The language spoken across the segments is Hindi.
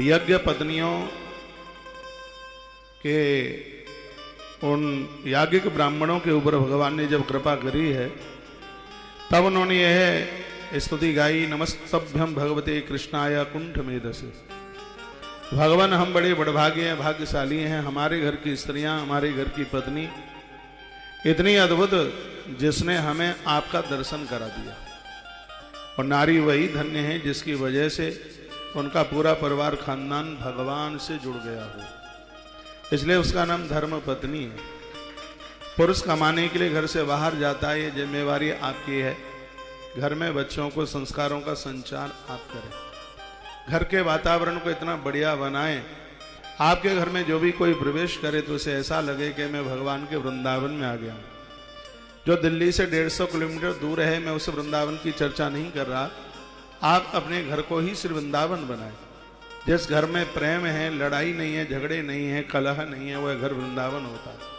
यज्ञ पत्नियों के उन याज्ञिक ब्राह्मणों के ऊपर भगवान ने जब कृपा करी है, तब उन्होंने यह स्तुति गाई, नमस्तभ्यम भगवते कृष्णाय कुंठ मेधसे। भगवान हम बड़े बड़भागे हैं, भाग्यशाली हैं, हमारे घर की स्त्रियां, हमारे घर की पत्नी इतनी अद्भुत जिसने हमें आपका दर्शन करा दिया। और नारी वही धन्य है जिसकी वजह से उनका पूरा परिवार खानदान भगवान से जुड़ गया हो, इसलिए उसका नाम धर्म पत्नी है। पुरुष कमाने के लिए घर से बाहर जाता है, ये जिम्मेवारी आपकी है। घर में बच्चों को संस्कारों का संचार आप करें, घर के वातावरण को इतना बढ़िया बनाएं, आपके घर में जो भी कोई प्रवेश करे तो उसे ऐसा लगे कि मैं भगवान के वृंदावन में आ गया हूं। जो दिल्ली से 150 किलोमीटर दूर है, मैं उस वृंदावन की चर्चा नहीं कर रहा। आप अपने घर को ही श्री वृंदावन बनाएं। जिस घर में प्रेम है, लड़ाई नहीं है, झगड़े नहीं है, कलह नहीं है, वह घर वृंदावन होता है।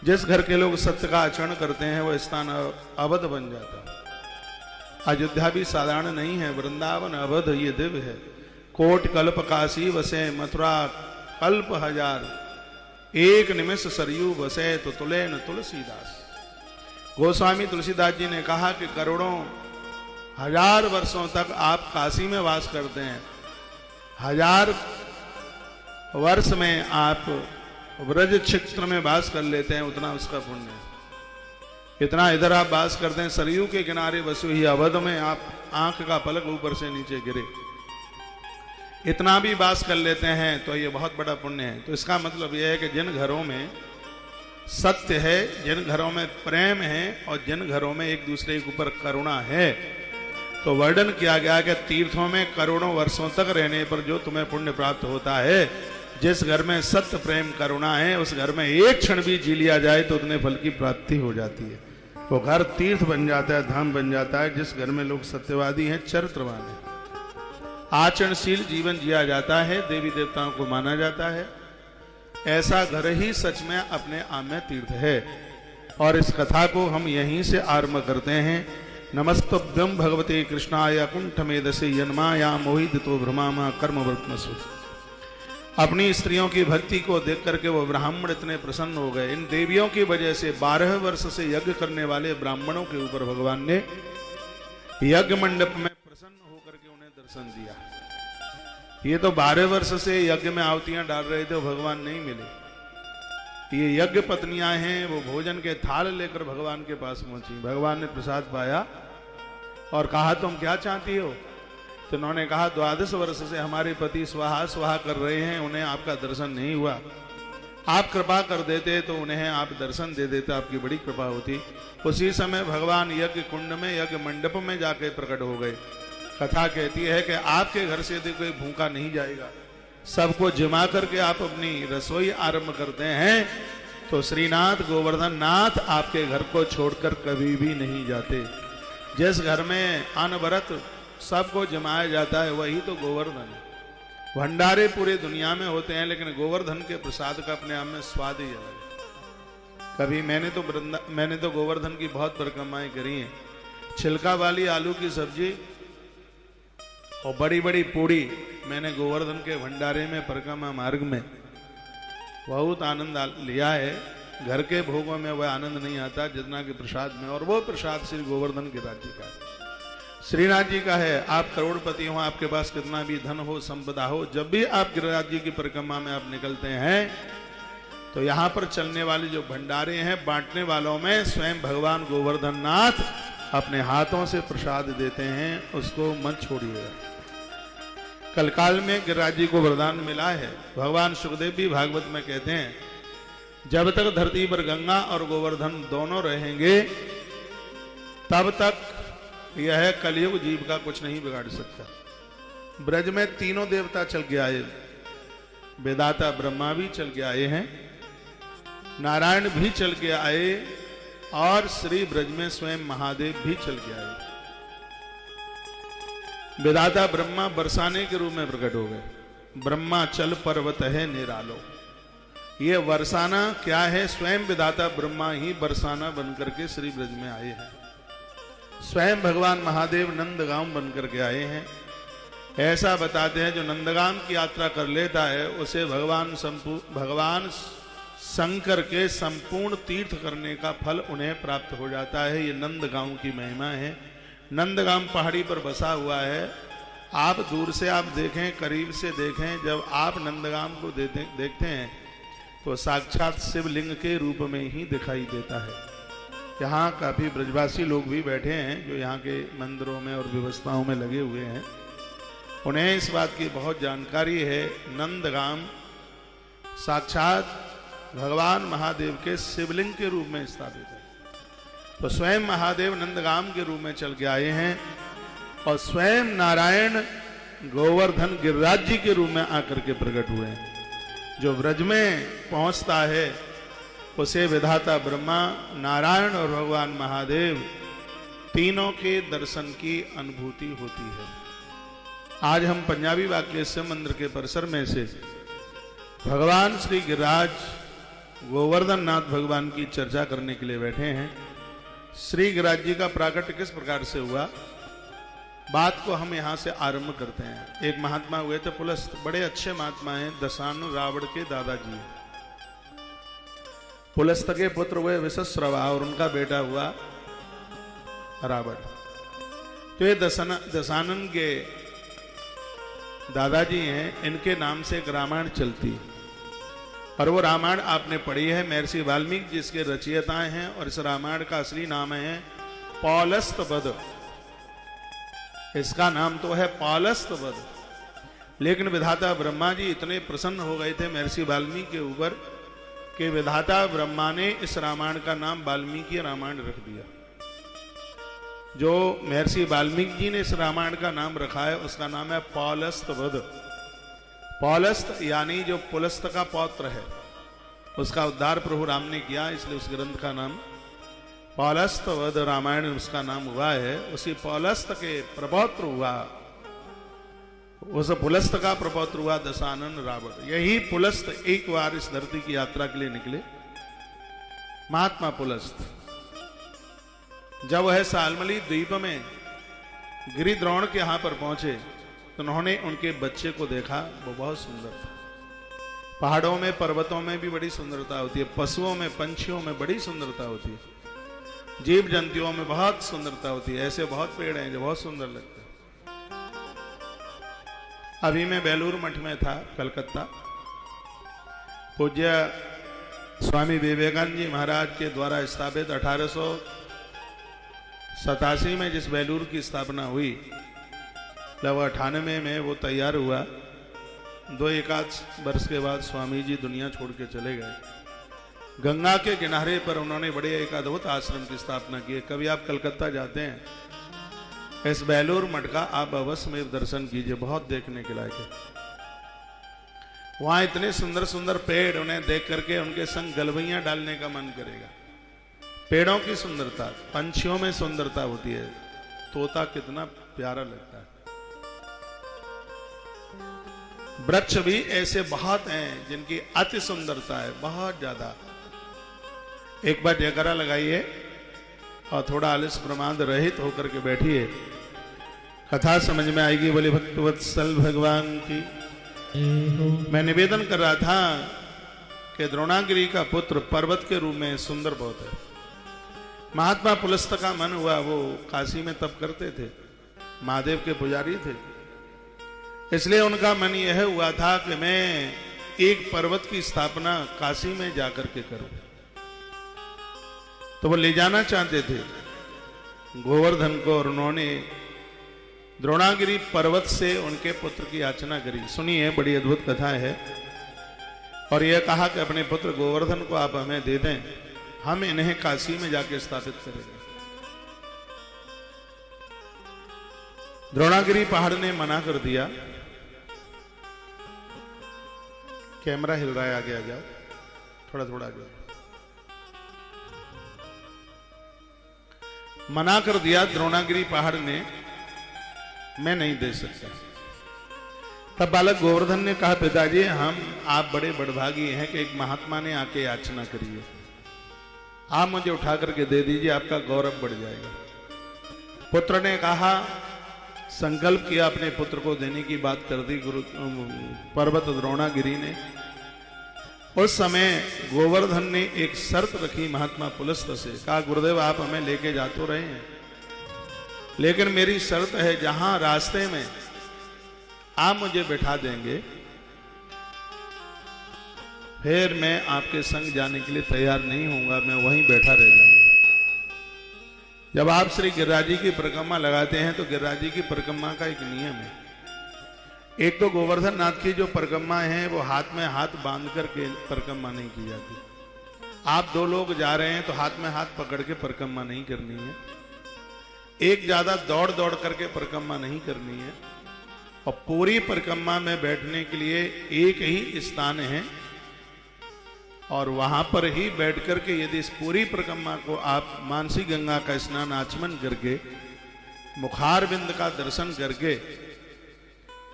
जिस घर के लोग सत्य का आचरण करते हैं वह स्थान अवध बन जाता है। अयोध्या भी साधारण नहीं है, वृंदावन अवध ये दिव्य है। कोट कल्प काशी वसे, मथुरा कल्प हजार, एक निमिष सरयू बसे तो तुलेन तुलसीदास। गोस्वामी तुलसीदास जी ने कहा कि करोड़ों हजार वर्षों तक आप काशी में वास करते हैं, 1000 वर्ष में आप व्रज क्षेत्र में वास कर लेते हैं, उतना उसका पुण्य है। इतना इधर आप वास करते हैं, सरयू के किनारे बसी हुई अवध में आप आंख का पलक ऊपर से नीचे गिरे, इतना भी वास कर लेते हैं तो ये बहुत बड़ा पुण्य है। तो इसका मतलब यह है कि जिन घरों में सत्य है, जिन घरों में प्रेम है और जिन घरों में एक दूसरे के ऊपर करुणा है, तो वर्णन किया गया कि तीर्थों में करोड़ों वर्षों तक रहने पर जो तुम्हें पुण्य प्राप्त होता है, जिस घर में सत्य प्रेम करुणा है उस घर में एक क्षण भी जी लिया जाए तो उतने फल की प्राप्ति हो जाती है। वो घर तीर्थ बन जाता है, धाम बन जाता है। जिस घर में लोग सत्यवादी हैं, चरित्रवान हैं, आचरणशील जीवन जिया जाता है, देवी देवताओं को माना जाता है, ऐसा घर ही सच में अपने आप में तीर्थ है। और इस कथा को हम यहीं से आरंभ करते हैं। नमस्तभ्यम भगवते कृष्णाय कुंठ मेधसे, यन्माया मोहितो भ्रमामा कर्मवर्त्मसु। अपनी स्त्रियों की भक्ति को देख करके वो ब्राह्मण इतने प्रसन्न हो गए। इन देवियों की वजह से 12 वर्ष से यज्ञ करने वाले ब्राह्मणों के ऊपर भगवान ने यज्ञ मंडप में प्रसन्न होकर के उन्हें दर्शन दिया। ये तो 12 वर्ष से यज्ञ में आहुतियां डाल रहे थे, भगवान नहीं मिले। ये यज्ञ पत्नियां हैं, वो भोजन के थाल लेकर भगवान के पास पहुंची। भगवान ने प्रसाद पाया और कहा तुम क्या चाहती हो? तो उन्होंने कहा 12 वर्ष से हमारे पति स्वाहा स्वाहा कर रहे हैं, उन्हें आपका दर्शन नहीं हुआ। आप कृपा कर देते तो उन्हें आप दर्शन दे देते, आपकी बड़ी कृपा होती। उसी समय भगवान यज्ञ कुंड में, यज्ञ मंडप में जाके प्रकट हो गए। कथा कहती है कि आपके घर से यदि कोई भूखा नहीं जाएगा, सबको जिमा करके आप अपनी रसोई आरंभ करते हैं, तो श्रीनाथ गोवर्धन नाथ आपके घर को छोड़कर कभी भी नहीं जाते। जिस घर में अनवरत सबको जमाया जाता है वही तो गोवर्धन है। भंडारे पूरे दुनिया में होते हैं, लेकिन गोवर्धन के प्रसाद का अपने आप में स्वाद ही अलग है। कभी मैंने तो गोवर्धन की बहुत परिक्रमाएं करी हैं। छिलका वाली आलू की सब्जी और बड़ी बड़ी पूड़ी मैंने गोवर्धन के भंडारे में, परिक्रमा मार्ग में बहुत आनंद लिया है। घर के भोगों में वह आनंद नहीं आता जितना कि प्रसाद में, और वो प्रसाद श्री गोवर्धन गिरिराज जी का है, श्रीनाथ जी का है। आप करोड़पति हो, आपके पास कितना भी धन हो, संपदा हो, जब भी आप गिरिराज जी की परिक्रमा में आप निकलते हैं तो यहाँ पर चलने वाले जो भंडारे हैं, बांटने वालों में स्वयं भगवान गोवर्धन नाथ अपने हाथों से प्रसाद देते हैं, उसको मत छोड़िएगा। कलकाल में गिरिराज जी को वरदान मिला है। भगवान सुखदेव भी भागवत में कहते हैं, जब तक धरती पर गंगा और गोवर्धन दोनों रहेंगे तब तक यह कलयुग जीव का कुछ नहीं बिगाड़ सकता। ब्रज में तीनों देवता चल के आए, वेदाता ब्रह्मा भी चल के आए हैं, नारायण भी चल के आए, और श्री ब्रज में स्वयं महादेव भी चल के आए। वेदाता ब्रह्मा बरसाने के रूप में प्रकट हो गए। ब्रह्मा चल पर्वत है निरालो, ये बरसाना क्या है? स्वयं विधाता ब्रह्मा ही बरसाना बनकर के श्री ब्रज में आए हैं। स्वयं भगवान महादेव नंदगांव बनकर के आए हैं। ऐसा बताते हैं जो नंदगाम की यात्रा कर लेता है उसे भगवान शंकर के संपूर्ण तीर्थ करने का फल उन्हें प्राप्त हो जाता है। ये नंदगांव की महिमा है। नंदगाम पहाड़ी पर बसा हुआ है। आप दूर से आप देखें, करीब से देखें, जब आप नंदगाम को देखते हैं तो साक्षात शिवलिंग के रूप में ही दिखाई देता है। यहाँ काफी ब्रजवासी लोग भी बैठे हैं जो यहाँ के मंदिरों में और व्यवस्थाओं में लगे हुए हैं। उन्हें इस बात की बहुत जानकारी है। नंदगाम साक्षात भगवान महादेव के शिवलिंग के रूप में स्थापित है। तो स्वयं महादेव नंदगाम के रूप में चल के आए हैं और स्वयं नारायण गोवर्धन गिरिराज जी के रूप में आकर के प्रकट हुए हैं। जो ब्रज में पहुंचता है उसे विधाता ब्रह्मा, नारायण और भगवान महादेव तीनों के दर्शन की अनुभूति होती है। आज हम पंजाबी वाक्यस्य मंदिर के परिसर में से भगवान श्री गिरिराज गोवर्धन नाथ भगवान की चर्चा करने के लिए बैठे हैं। श्री गिरिराज जी का प्राकट्य किस प्रकार से हुआ, बात को हम यहां से आरंभ करते हैं। एक महात्मा हुए थे पुलस्त, बड़े अच्छे महात्मा हैं, दशानन रावण के दादाजी। पुलस्त के पुत्र हुए विश्वश्रवा और उनका बेटा हुआ रावण। तो ये दशानन के दादाजी हैं, इनके नाम से एक रामायण चलती और वो रामायण आपने पढ़ी है। महर्षि वाल्मीकि जिसके रचयिता हैं और इस रामायण का असली नाम है पौलस्तवध। इसका नाम तो है पौलस्तवध, लेकिन विधाता ब्रह्मा जी इतने प्रसन्न हो गए थे महर्षि वाल्मीकि के ऊपर कि विधाता ब्रह्मा ने इस रामायण का नाम वाल्मीकि रामायण रख दिया। जो महर्षि वाल्मीकि जी ने इस रामायण का नाम रखा है उसका नाम है पौलस्तवध। पौलस्त यानी जो पुलस्त का पौत्र है उसका उद्धार प्रभु राम ने किया, इसलिए उस ग्रंथ का नाम पौलस्तवध रामायण उसका नाम हुआ है। उसी पौलस्त के प्रपौत्र हुआ, उस पुलस्त का प्रपौत्र हुआ दशानन रावण। यही पुलस्त एक बार इस धरती की यात्रा के लिए निकले। महात्मा पुलस्त जब वह सालमली द्वीप में गिरिद्रोण के यहां पर पहुंचे तो उन्होंने उनके बच्चे को देखा। वो बहुत सुंदर था। पहाड़ों में पर्वतों में भी बड़ी सुंदरता होती है, पशुओं में पंछियों में बड़ी सुंदरता होती है, जीव जंतुओं में बहुत सुंदरता होती है। ऐसे बहुत पेड़ हैं जो बहुत सुंदर लगते हैं। अभी मैं बेलूर मठ में था कलकत्ता। पूज्य स्वामी विवेकानंद जी महाराज के द्वारा स्थापित 1887 में जिस बेलूर की स्थापना हुई, लगभग 98 में वो तैयार हुआ। 2-1 वर्ष के बाद स्वामी जी दुनिया छोड़ के चले गए। गंगा के किनारे पर उन्होंने बड़े एक अद्भुत आश्रम की स्थापना की। कभी आप कलकत्ता जाते हैं, इस बेलूर मठ का आप अवश्य में दर्शन कीजिए, बहुत देखने के लायक है। वहां इतने सुंदर सुंदर पेड़, उन्हें देख करके उनके संग गलबैयां डालने का मन करेगा। पेड़ों की सुंदरता, पंछियों में सुंदरता होती है। तोता कितना प्यारा लगता है। वृक्ष भी ऐसे बहुत हैं जिनकी अति सुंदरता है, बहुत ज्यादा। एक बार जयकारा लगाइए और थोड़ा आलस्य प्रमाद रहित होकर के बैठिए, कथा समझ में आएगी। बोले भक्तवत्सल भगवान की। मैं निवेदन कर रहा था कि द्रोणागिरी का पुत्र पर्वत के रूप में सुंदर बहुत है। महात्मा पुलस्त का मन हुआ, वो काशी में तप करते थे, महादेव के पुजारी थे, इसलिए उनका मन यह हुआ था कि मैं एक पर्वत की स्थापना काशी में जाकर के करूं। तो वो ले जाना चाहते थे गोवर्धन को, और उन्होंने द्रोणागिरी पर्वत से उनके पुत्र की याचना करी। सुनिए, बड़ी अद्भुत कथा है। और यह कहा कि अपने पुत्र गोवर्धन को आप हमें दे दें, हम इन्हें काशी में जाके स्थापित करेंगे। द्रोणागिरी पहाड़ ने मना कर दिया। कैमरा हिल रहा है, आगे आ जाओ, थोड़ा थोड़ा आगे। मना कर दिया द्रोणागिरी पहाड़ ने, मैं नहीं दे सकता। तब बालक गोवर्धन ने कहा, पिताजी हम आप बड़े बड़भागी हैं कि एक महात्मा ने आके याचना करी है, आप मुझे उठा करके दे दीजिए, आपका गौरव बढ़ जाएगा। पुत्र ने कहा, संकल्प किया, अपने पुत्र को देने की बात कर दी गुरु पर्वत द्रोणागिरी ने। उस समय गोवर्धन ने एक शर्त रखी महात्मा पुलस्त से, कहा गुरुदेव आप हमें लेके जा तो रहे हैं, लेकिन मेरी शर्त है जहां रास्ते में आप मुझे बैठा देंगे फिर मैं आपके संग जाने के लिए तैयार नहीं होऊंगा, मैं वहीं बैठा रह जाऊंगा। जब आप श्री गिरिराज जी की परिक्रमा लगाते हैं तो गिरिराज जी की परिक्रमा का एक नियम है। एक तो गोवर्धन नाथ की जो परिक्रमा है वो हाथ में हाथ बांध करके परिक्रमा नहीं की जाती। आप दो लोग जा रहे हैं तो हाथ में हाथ पकड़ के परिक्रमा नहीं करनी है। एक ज्यादा दौड़ दौड़ करके परिक्रमा नहीं करनी है। और पूरी परिक्रमा में बैठने के लिए एक ही स्थान है और वहां पर ही बैठ करके यदि इस पूरी परिक्रमा को आप मानसी गंगा का स्नान आचमन करके मुखार बिंद का दर्शन करके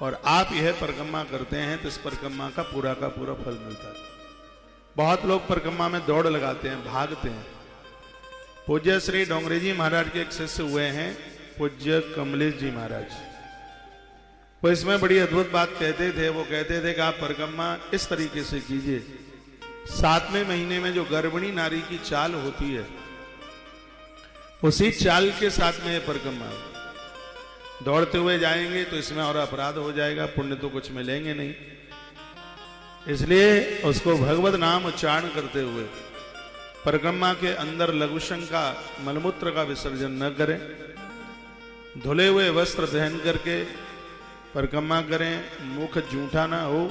और आप यह परिक्रमा करते हैं तो इस परिक्रमा का पूरा फल मिलता है। बहुत लोग परिक्रमा में दौड़ लगाते हैं, भागते हैं। पूज्य श्री डोंगरी जी महाराज के एक शिष्य हुए हैं पूज्य कमलेश जी महाराज, वो इसमें बड़ी अद्भुत बात कहते थे। वो कहते थे कि आप परिक्रमा इस तरीके से कीजिए, 7वें महीने में जो गर्भिणी नारी की चाल होती है उसी चाल के साथ में ये परिक्रमा, दौड़ते हुए जाएंगे तो इसमें और अपराध हो जाएगा, पुण्य तो कुछ मिलेंगे नहीं। इसलिए उसको भगवत नाम उच्चारण करते हुए परिक्रमा के अंदर लघुशंक का मलमूत्र का विसर्जन न करें, धुले हुए वस्त्र पहन करके परिक्रमा करें, मुख जूठा ना हो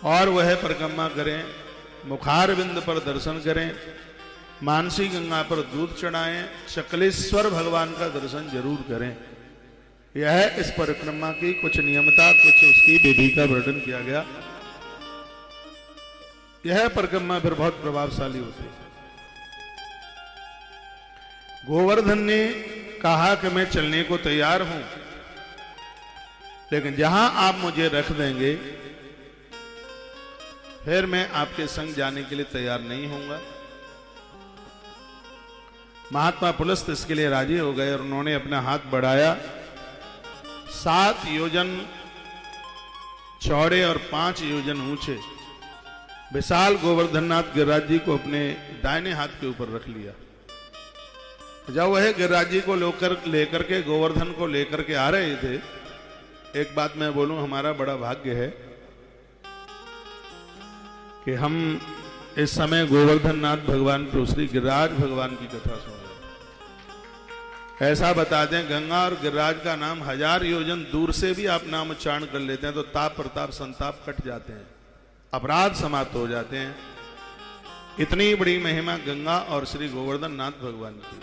और वह परिक्रमा करें, मुखार बिंद पर दर्शन करें, मानसी गंगा पर दूध चढ़ाएं, चकलेश्वर भगवान का दर्शन जरूर करें। यह इस परिक्रमा की कुछ नियमता, कुछ उसकी विधि का वर्णन किया गया। यह परिक्रमा फिर बहुत प्रभावशाली होती है। गोवर्धन ने कहा कि मैं चलने को तैयार हूं, लेकिन जहां आप मुझे रख देंगे फिर मैं आपके संग जाने के लिए तैयार नहीं होऊंगा। महात्मा पुलस्त इसके लिए राजी हो गए और उन्होंने अपना हाथ बढ़ाया। 7 योजन चौड़े और 5 योजन ऊंचे विशाल गोवर्धननाथ गिरिराज जी को अपने दाहिने हाथ के ऊपर रख लिया। जब वह गिरिराज जी को लेकर के गोवर्धन को लेकर के आ रहे थे, एक बात मैं बोलूं, हमारा बड़ा भाग्य है कि हम इस समय गोवर्धननाथ भगवान को, श्री गिरिराज भगवान की कथा सुन रहे। ऐसा बता दें, गंगा और गिरिराज का नाम 1000 योजन दूर से भी आप नाम उच्चारण कर लेते हैं तो ताप प्रताप संताप कट जाते हैं, अपराध समाप्त हो जाते हैं। इतनी बड़ी महिमा गंगा और श्री गोवर्धननाथ भगवान की।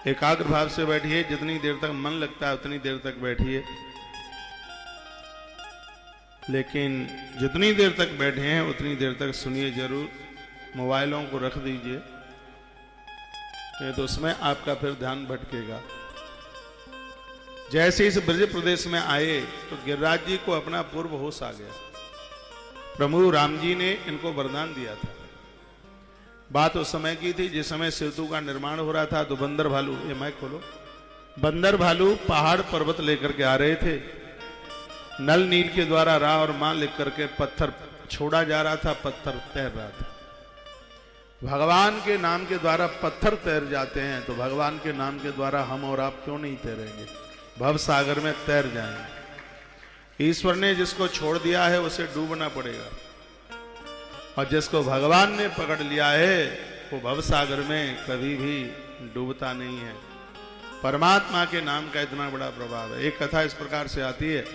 एकाग्र भाव से बैठिए, जितनी देर तक मन लगता है उतनी देर तक बैठिए, लेकिन जितनी देर तक बैठे हैं उतनी देर तक सुनिए जरूर। मोबाइलों को रख दीजिए, नहीं तो उसमें आपका फिर ध्यान भटकेगा। जैसे इस ब्रज प्रदेश में आए तो गिरिराज जी को अपना पूर्व होश आ गया। प्रभु राम जी ने इनको वरदान दिया था। बात उस समय की थी जिस समय सेतु का निर्माण हो रहा था। तो बंदर भालू, ये माइक खोलो, बंदर भालू पहाड़ पर्वत लेकर के आ रहे थे। नल नील के द्वारा रा और मां लिख करके पत्थर छोड़ा जा रहा था, पत्थर तैर रहा था। भगवान के नाम के द्वारा पत्थर तैर जाते हैं तो भगवान के नाम के द्वारा हम और आप क्यों नहीं तैरेंगे, भव सागर में तैर जाएंगे। ईश्वर ने जिसको छोड़ दिया है उसे डूबना पड़ेगा, और जिसको भगवान ने पकड़ लिया है वो भव सागर में कभी भी डूबता नहीं है। परमात्मा के नाम का इतना बड़ा प्रभाव है। एक कथा इस प्रकार से आती है,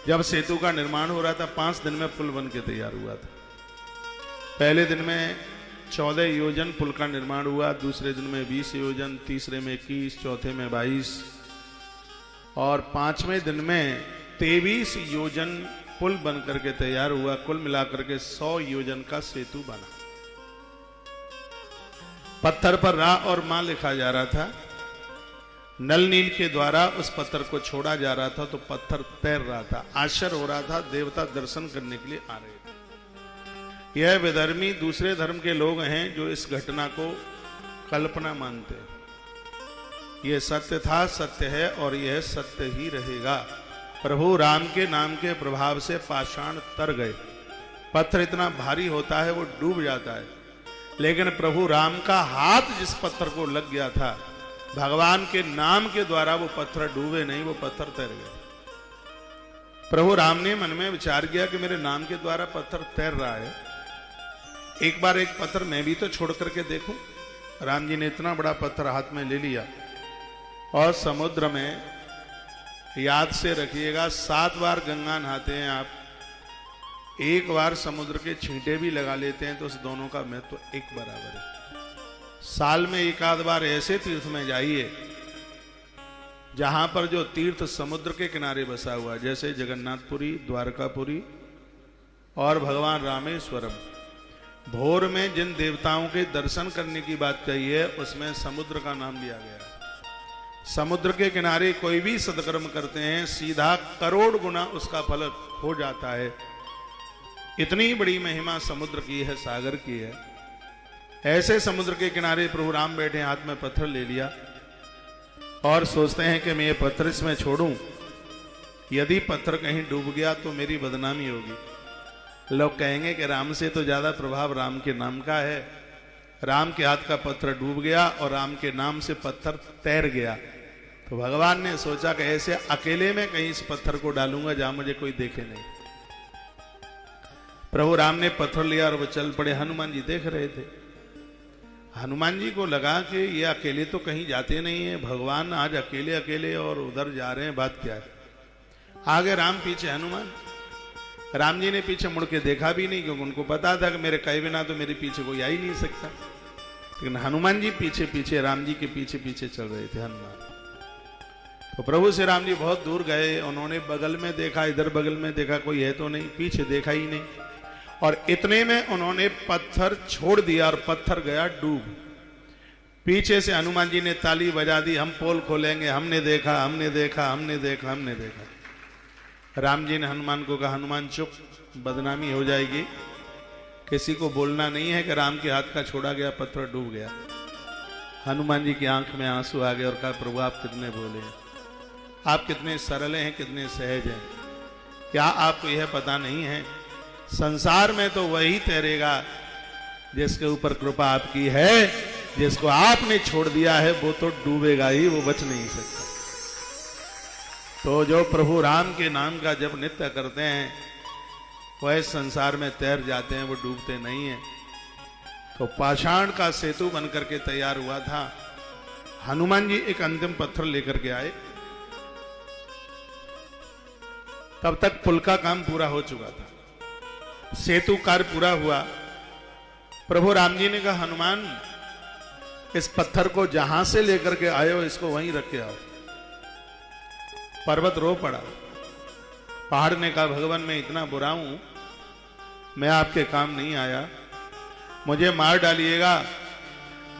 जब सेतु का निर्माण हो रहा था 5 दिन में पुल बन के तैयार हुआ था। पहले दिन में 14 योजन पुल का निर्माण हुआ, दूसरे दिन में 20 योजन, तीसरे में 21, चौथे में 22 और 5वें दिन में 23 योजन पुल बन करके तैयार हुआ। कुल मिलाकर के 100 योजन का सेतु बना। पत्थर पर रा और मां लिखा जा रहा था। नल नील के द्वारा उस पत्थर को छोड़ा जा रहा था तो पत्थर तैर रहा था। आश्चर्य हो रहा था, देवता दर्शन करने के लिए आ रहे थे। यह विधर्मी दूसरे धर्म के लोग हैं जो इस घटना को कल्पना मानते हैं। ये सत्य था, सत्य है और यह सत्य ही रहेगा। प्रभु राम के नाम के प्रभाव से पाषाण तर गए। पत्थर इतना भारी होता है वो डूब जाता है, लेकिन प्रभु राम का हाथ जिस पत्थर को लग गया था, भगवान के नाम के द्वारा वो पत्थर डूबे नहीं, वो पत्थर तैर गए। प्रभु राम ने मन में विचार किया कि मेरे नाम के द्वारा पत्थर तैर रहा है, एक बार एक पत्थर मैं भी तो छोड़ करके देखूं। राम जी ने इतना बड़ा पत्थर हाथ में ले लिया और समुद्र में, याद से रखिएगा, 7 बार गंगा नहाते हैं आप, एक बार समुद्र के छींटे भी लगा लेते हैं तो उस दोनों का महत्व एक बराबर है। साल में एक आध बार ऐसे तीर्थ में जाइए जहां पर जो तीर्थ समुद्र के किनारे बसा हुआ, जैसे जगन्नाथपुरी, द्वारकापुरी और भगवान रामेश्वरम। भोर में जिन देवताओं के दर्शन करने की बात कही है उसमें समुद्र का नाम लिया गया है। समुद्र के किनारे कोई भी सत्कर्म करते हैं सीधा करोड़ गुना उसका फल हो जाता है। इतनी बड़ी महिमा समुद्र की है, सागर की है। ऐसे समुद्र के किनारे प्रभु राम बैठे, हाथ में पत्थर ले लिया और सोचते हैं कि मैं ये पत्थर इसमें छोड़ूं, यदि पत्थर कहीं डूब गया तो मेरी बदनामी होगी। लोग कहेंगे कि राम से तो ज्यादा प्रभाव राम के नाम का है। राम के हाथ का पत्थर डूब गया और राम के नाम से पत्थर तैर गया। तो भगवान ने सोचा कि ऐसे अकेले में कहीं इस पत्थर को डालूंगा जहां मुझे कोई देखे नहीं। प्रभु राम ने पत्थर लिया और वो चल पड़े। हनुमान जी देख रहे थे। हनुमान जी को लगा कि ये अकेले तो कहीं जाते नहीं है, भगवान आज अकेले अकेले और उधर जा रहे हैं, बात क्या है। आगे राम, पीछे हनुमान। राम जी ने पीछे मुड़ के देखा भी नहीं, क्योंकि उनको पता था कि मेरे कहे बिना तो मेरे पीछे कोई आ ही नहीं सकता। लेकिन हनुमान जी पीछे पीछे, राम जी के पीछे पीछे चल रहे थे हनुमान। तो प्रभु श्री राम जी बहुत दूर गए, उन्होंने बगल में देखा, इधर बगल में देखा, कोई है तो नहीं, पीछे देखा ही नहीं। और इतने में उन्होंने पत्थर छोड़ दिया और पत्थर गया डूब। पीछे से हनुमान जी ने ताली बजा दी, हम पोल खोलेंगे, हमने देखा, हमने देखा, हमने देखा, हमने देखा। राम जी ने हनुमान को कहा, हनुमान चुप, बदनामी हो जाएगी, किसी को बोलना नहीं है कि राम के हाथ का छोड़ा गया पत्थर डूब गया। हनुमान जी की आंख में आंसू आ गए और कहा, प्रभु आप कितने भोले हैं, आप कितने सरल हैं, कितने सहज हैं। क्या आपको यह पता नहीं है संसार में तो वही तैरेगा जिसके ऊपर कृपा आपकी है, जिसको आपने छोड़ दिया है वो तो डूबेगा ही, वो बच नहीं सकता। तो जो प्रभु राम के नाम का जब नित्य करते हैं वह इस संसार में तैर जाते हैं, वो डूबते नहीं हैं। तो पाषाण का सेतु बनकर के तैयार हुआ था। हनुमान जी एक अंतिम पत्थर लेकर के आए, तब तक पुल का काम पूरा हो चुका था, सेतु कार्य पूरा हुआ। प्रभु राम जी ने कहा, हनुमान इस पत्थर को जहां से लेकर के आए हो इसको वहीं रख के आओ। पर्वत रो पड़ा। पहाड़ ने कहा, भगवान मैं इतना बुरा हूं, मैं आपके काम नहीं आया, मुझे मार डालिएगा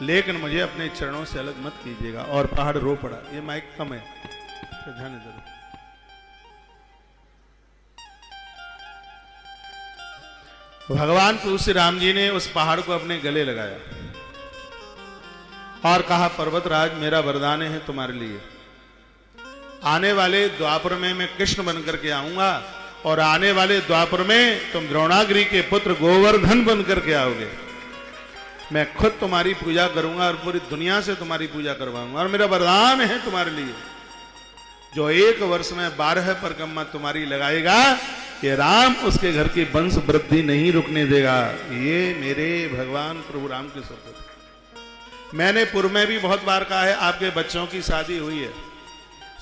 लेकिन मुझे अपने चरणों से अलग मत कीजिएगा। और पहाड़ रो पड़ा। ये माइक कम है, तो ध्यान दो। भगवान श्री राम जी ने उस पहाड़ को अपने गले लगाया और कहा, पर्वतराज मेरा वरदान है तुम्हारे लिए, आने वाले द्वापर में मैं कृष्ण बनकर के आऊंगा और आने वाले द्वापर में तुम द्रोणागिरी के पुत्र गोवर्धन बनकर के आओगे। मैं खुद तुम्हारी पूजा करूंगा और पूरी दुनिया से तुम्हारी पूजा करवाऊंगा। और मेरा वरदान है तुम्हारे लिए, जो 1 वर्ष में 12 परिक्रमा तुम्हारी लगाएगा, ये राम उसके घर की वंश वृद्धि नहीं रुकने देगा। ये मेरे भगवान प्रभु राम के शब्द। मैंने पूर्व में भी बहुत बार कहा है, आपके बच्चों की शादी हुई है,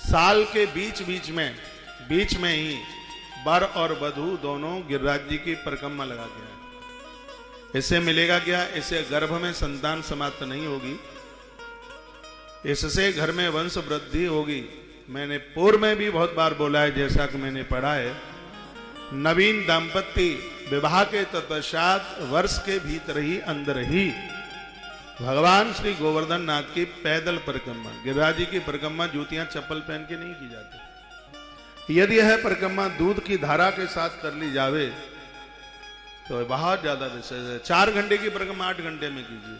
साल के बीच में ही वर और वधू दोनों गिरिराज जी की परिक्रमा लगा के आए। इससे मिलेगा क्या? इससे गर्भ में संतान समाप्त नहीं होगी, इससे घर में वंश वृद्धि होगी। मैंने पूर्व में भी बहुत बार बोला है, जैसा कि मैंने पढ़ा है, नवीन दाम्पत्य विवाह के तत्पश्चात वर्ष के भीतर ही अंदर ही भगवान श्री गोवर्धन नाथ की पैदल परिक्रमा, गिरिराज जी की परिक्रमा जूतियां चप्पल पहन के नहीं की जाती। यदि यह परिक्रमा दूध की धारा के साथ कर ली जावे तो बहुत ज्यादा विशेष है। 4 घंटे की परिक्रमा 8 घंटे में कीजिए,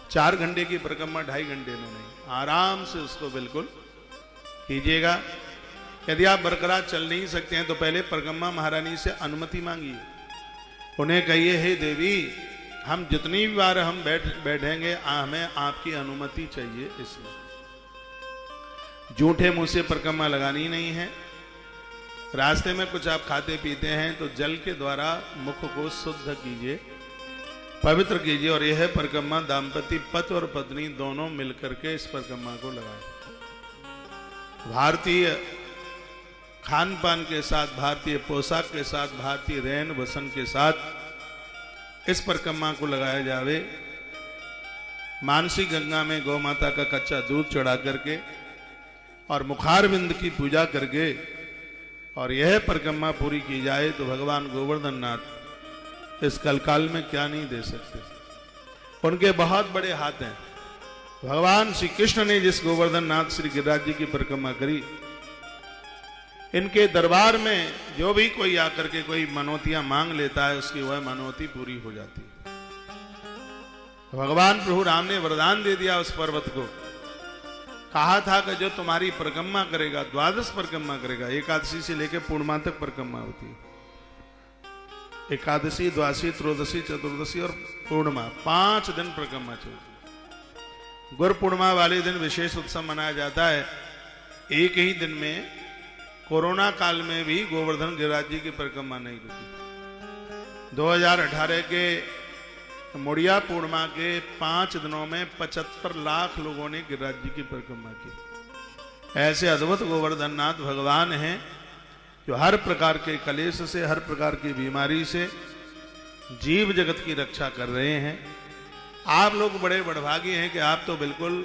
4 घंटे की परिक्रमा 2.5 घंटे में नहीं, आराम से उसको बिल्कुल कीजिएगा। यदि आप बरकरार चल नहीं सकते हैं तो पहले परिक्रमा महारानी से अनुमति मांगिए, उन्हें कहिए हे देवी हम जितनी बार हम बैठेंगे हमें आपकी अनुमति चाहिए। इसमें झूठे मुंह से परिक्रमा लगानी नहीं है। रास्ते में कुछ आप खाते पीते हैं तो जल के द्वारा मुख को शुद्ध कीजिए, पवित्र कीजिए, और यह परिक्रमा दाम्पत्य पति और पत्नी दोनों मिलकर के इस परिक्रमा को लगाएं। भारतीय खान पान के साथ, भारतीय पोशाक के साथ, भारतीय रहन बसन के साथ इस परिक्रमा को लगाया जावे। मानसी गंगा में गौ माता का कच्चा दूध चढ़ा करके और मुखारविंद की पूजा करके और यह परिक्रमा पूरी की जाए तो भगवान गोवर्धन नाथ इस कलकाल में क्या नहीं दे सकते। उनके बहुत बड़े हाथ हैं। भगवान श्री कृष्ण ने जिस गोवर्धन नाथ श्री गिरिराज जी की परिक्रमा करी, इनके दरबार में जो भी कोई आकर के कोई मनोतियां मांग लेता है उसकी वह मनोती पूरी हो जाती है। भगवान प्रभु राम ने वरदान दे दिया उस पर्वत को, कहा था कि जो तुम्हारी परिक्रमा करेगा, 12 परिक्रमा करेगा, एकादशी से लेकर पूर्णिमा तक परिक्रमा होती है। एकादशी, द्वादशी, त्रयोदशी, चतुर्दशी और पूर्णिमा 5 दिन परिक्रमा चलती है। गुरु पूर्णिमा वाले दिन विशेष उत्सव मनाया जाता है। एक ही दिन में कोरोना काल में भी गोवर्धन गिरिराज जी की परिक्रमा नहीं रुकी। 2018 के मुड़िया पूर्णिमा के 5 दिनों में 75 लाख लोगों ने गिरिराज जी की परिक्रमा की। ऐसे अद्भुत गोवर्धन नाथ भगवान हैं जो हर प्रकार के कलेश से, हर प्रकार की बीमारी से जीव जगत की रक्षा कर रहे हैं। आप लोग बड़े बड़भागी हैं कि आप तो बिल्कुल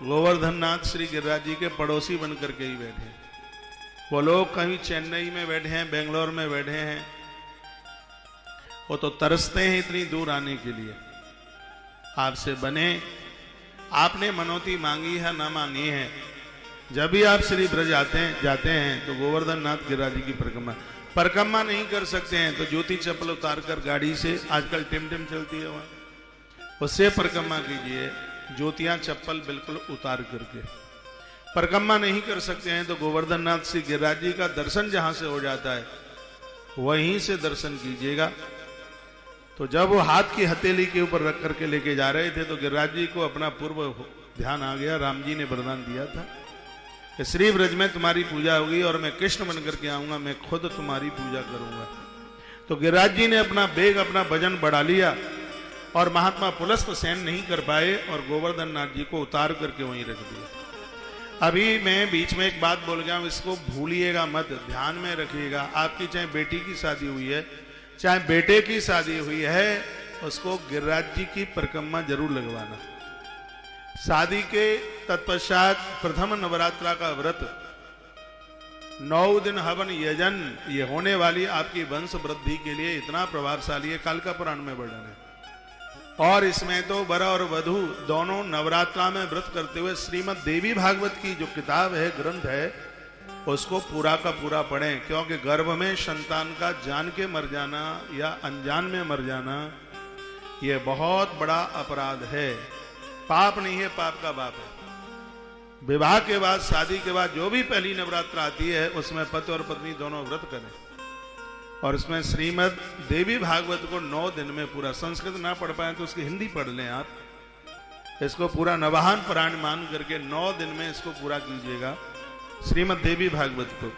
गोवर्धन नाथ श्री गिरिराज जी के पड़ोसी बन करके ही बैठे हैं। वो लोग कहीं चेन्नई में बैठे हैं, बेंगलोर में बैठे हैं, वो तो तरसते हैं इतनी दूर आने के लिए। आपसे बने, आपने मनोती मांगी है ना मांगी है, जब भी आप श्री ब्रज जाते हैं तो गोवर्धन नाथ गिरिराज जी की परिक्रमा नहीं कर सकते हैं तो जूती चप्पल उतार कर गाड़ी से, आजकल टिम चलती है वहां, उससे परिक्रमा कीजिए। ज्योतियां चप्पल बिल्कुल उतार करके परिक्रमा नहीं कर सकते हैं तो गोवर्धन नाथ श्री गिरिराज जी का दर्शन जहां से हो जाता है वहीं से दर्शन कीजिएगा। तो जब वो हाथ की हथेली के ऊपर रख करके लेके जा रहे थे तो गिरिराज जी को अपना पूर्व ध्यान आ गया। राम जी ने वरदान दिया था कि श्री ब्रज में तुम्हारी पूजा होगी और मैं कृष्ण बन करके आऊंगा, मैं खुद तुम्हारी पूजा करूंगा। तो गिरिराज जी ने अपना वेग, अपना वजन बढ़ा लिया और महात्मा पुलस्त सहन नहीं कर पाए और गोवर्धन नाथ जी को उतार करके वहीं रख दिया। अभी मैं बीच में एक बात बोल गया हूं, इसको भूलिएगा मत, ध्यान में रखिएगा। आपकी चाहे बेटी की शादी हुई है, चाहे बेटे की शादी हुई है, उसको गिरिराज जी की परिक्रमा जरूर लगवाना। शादी के तत्पश्चात प्रथम नवरात्रा का व्रत, 9 दिन हवन यजन, ये होने वाली आपकी वंश वृद्धि के लिए इतना प्रभावशाली है, काल का पुराण में वर्णन है। और इसमें तो वर और वधू दोनों नवरात्रा में व्रत करते हुए श्रीमद् देवी भागवत की जो किताब है, ग्रंथ है, उसको पूरा का पूरा पढ़ें। क्योंकि गर्भ में संतान का जान के मर जाना या अनजान में मर जाना ये बहुत बड़ा अपराध है। पाप नहीं है, पाप का बाप है। विवाह के बाद, शादी के बाद जो भी पहली नवरात्र आती है उसमें पति और पत्नी दोनों व्रत करें। और इसमें श्रीमद् देवी भागवत को 9 दिन में पूरा, संस्कृत ना पढ़ पाए तो उसकी हिंदी पढ़ लें आप, इसको पूरा नवाहन पुराण मान करके 9 दिन में इसको पूरा कीजिएगा। श्रीमद् देवी भागवत को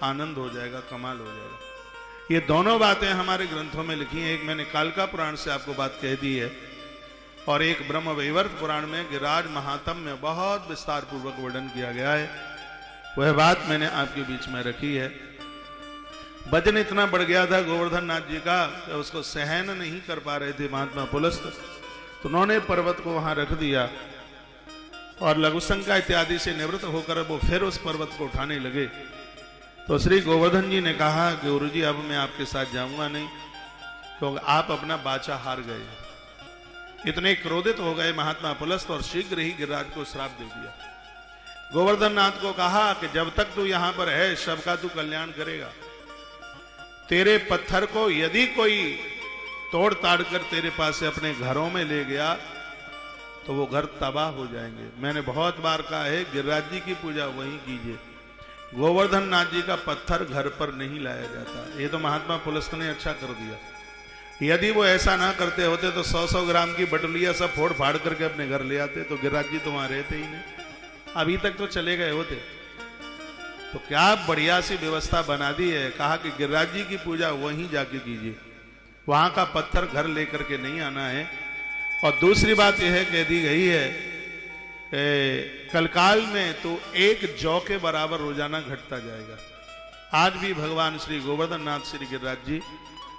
आनंद हो जाएगा, कमाल हो जाएगा। ये दोनों बातें हमारे ग्रंथों में लिखी हैं। एक मैंने कालका पुराण से आपको बात कह दी है और एक ब्रह्म वैवर्त पुराण में गिरिराज महात्म्य में बहुत विस्तार पूर्वक वर्णन किया गया है। वह बात मैंने आपके बीच में रखी है। वजन इतना बढ़ गया था गोवर्धन नाथ जी का, उसको सहन नहीं कर पा रहे थे महात्मा पुलस्त, तो उन्होंने पर्वत को वहां रख दिया और लघुशंका इत्यादि से निवृत्त होकर वो फिर उस पर्वत को उठाने लगे। तो श्री गोवर्धन जी ने कहा कि गुरु जी अब मैं आपके साथ जाऊंगा नहीं, क्योंकि आप अपना बाचा हार गए। इतने क्रोधित हो गए महात्मा पुलस्त और शीघ्र ही गिरिराज को श्राप दे दिया। गोवर्धन नाथ को कहा कि जब तक तू यहां पर है सबका तू कल्याण करेगा। तेरे पत्थर को यदि कोई तोड़ ताड़ कर तेरे पास से अपने घरों में ले गया तो वो घर तबाह हो जाएंगे। मैंने बहुत बार कहा है गिरिराज जी की पूजा वहीं कीजिए, गोवर्धन नाथ जी का पत्थर घर पर नहीं लाया जाता। ये तो महात्मा पुलस्त ने अच्छा कर दिया। यदि वो ऐसा ना करते होते तो 100-100 ग्राम की बटुलिया सब फोड़ फाड़ करके अपने घर ले आते, तो गिरिराज जी तो वहां रहते ही नहीं, अभी तक तो चले गए होते। तो क्या बढ़िया सी व्यवस्था बना दी है, कहा कि गिरिराज जी की पूजा वहीं जाके कीजिए, वहां का पत्थर घर लेकर के नहीं आना है। और दूसरी बात यह कह दी गई है कलकाल में तो एक जौ के बराबर रोजाना घटता जाएगा। आज भी भगवान श्री गोवर्धन नाथ श्री गिरिराज जी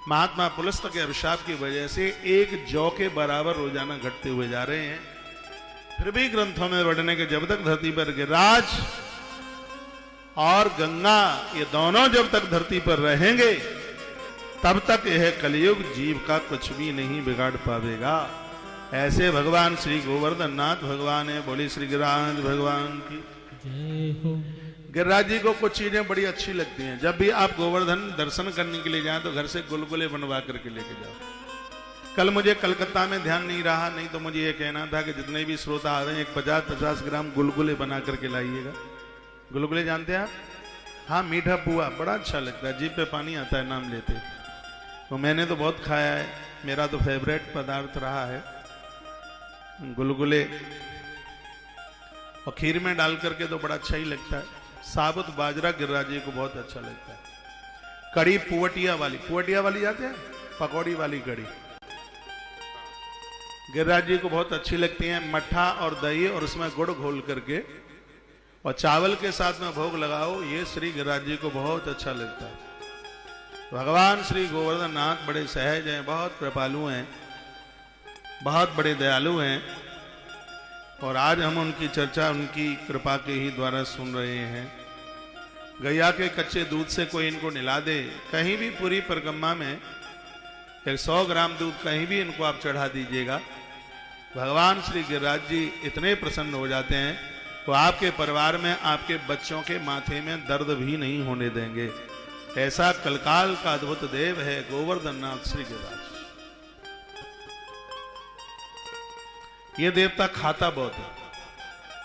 महात्मा पुलस्त के अभिशाप की वजह से एक जौ के बराबर रोजाना घटते हुए जा रहे हैं। फिर भी ग्रंथों में वर्णन है कि जब तक धरती पर गिरिराज और गंगा ये दोनों जब तक धरती पर रहेंगे तब तक यह कलयुग जीव का कुछ भी नहीं बिगाड़ पावेगा। ऐसे भगवान श्री गोवर्धन नाथ भगवान है। बोली श्री गिरिराज भगवान की जय हो। गिरिराज जी को कुछ चीजें बड़ी अच्छी लगती हैं। जब भी आप गोवर्धन दर्शन करने के लिए जाएं तो घर से गुलगुले बनवा करके लेके जाओ। कल मुझे कलकत्ता में ध्यान नहीं रहा, नहीं तो मुझे ये कहना था कि जितने भी श्रोता आ रहे हैं 50-50 ग्राम गुलगुले बना करके लाइएगा। गुलगुले जानते हैं आप? हाँ, मीठा पुआ बड़ा अच्छा लगता है, जीभ पे पानी आता है नाम लेते। तो मैंने तो बहुत खाया है, मेरा तो फेवरेट पदार्थ रहा है गुलगुले। और खीर में डाल करके तो बड़ा अच्छा ही लगता है। साबुत बाजरा गिरिराज जी को बहुत अच्छा लगता है। कड़ी पुवटिया वाली जाते हैं, पकौड़ी वाली कड़ी गिरिराज जी को बहुत अच्छी लगती है। मट्ठा और दही और उसमें गुड़ घोल करके और चावल के साथ में भोग लगाओ, ये श्री गिरिराज जी को बहुत अच्छा लगता है। भगवान श्री गोवर्धन नाथ बड़े सहज हैं, बहुत कृपालु हैं, बहुत बड़े दयालु हैं। और आज हम उनकी चर्चा उनकी कृपा के ही द्वारा सुन रहे हैं। गैया के कच्चे दूध से कोई इनको निला दे, कहीं भी पूरी परिक्रमा में 100 ग्राम दूध कहीं भी इनको आप चढ़ा दीजिएगा, भगवान श्री गिरिराज जी इतने प्रसन्न हो जाते हैं तो आपके परिवार में आपके बच्चों के माथे में दर्द भी नहीं होने देंगे। ऐसा कलकाल का अद्भुत देव है गोवर्धन नाथ श्री गिरिराज। ये देवता खाता बहुत है।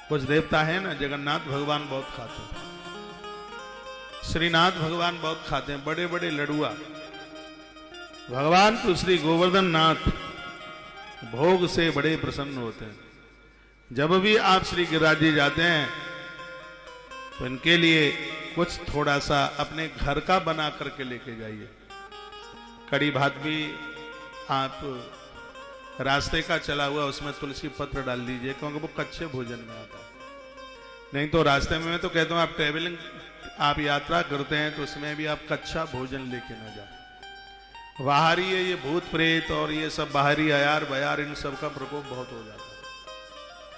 कुछ देवता है ना, जगन्नाथ भगवान बहुत खाते हैं, श्रीनाथ भगवान बहुत खाते हैं, बड़े बड़े लड़ुआ। भगवान तो श्री गोवर्धन नाथ भोग से बड़े प्रसन्न होते हैं। जब भी आप श्री गिरिराज जी जाते हैं तो इनके लिए कुछ थोड़ा सा अपने घर का बना करके लेके जाइए। कड़ी भात भी आप रास्ते का चला हुआ उसमें तुलसी पत्र डाल दीजिए, क्योंकि वो कच्चे भोजन में आता है। नहीं तो रास्ते में मैं तो कहता हूं आप ट्रेवलिंग आप यात्रा करते हैं तो उसमें भी आप कच्चा भोजन लेके ना जाए। बाहरी है ये भूत प्रेत और ये सब बाहरी अयार बयार, इन सब का प्रकोप बहुत हो जाता है।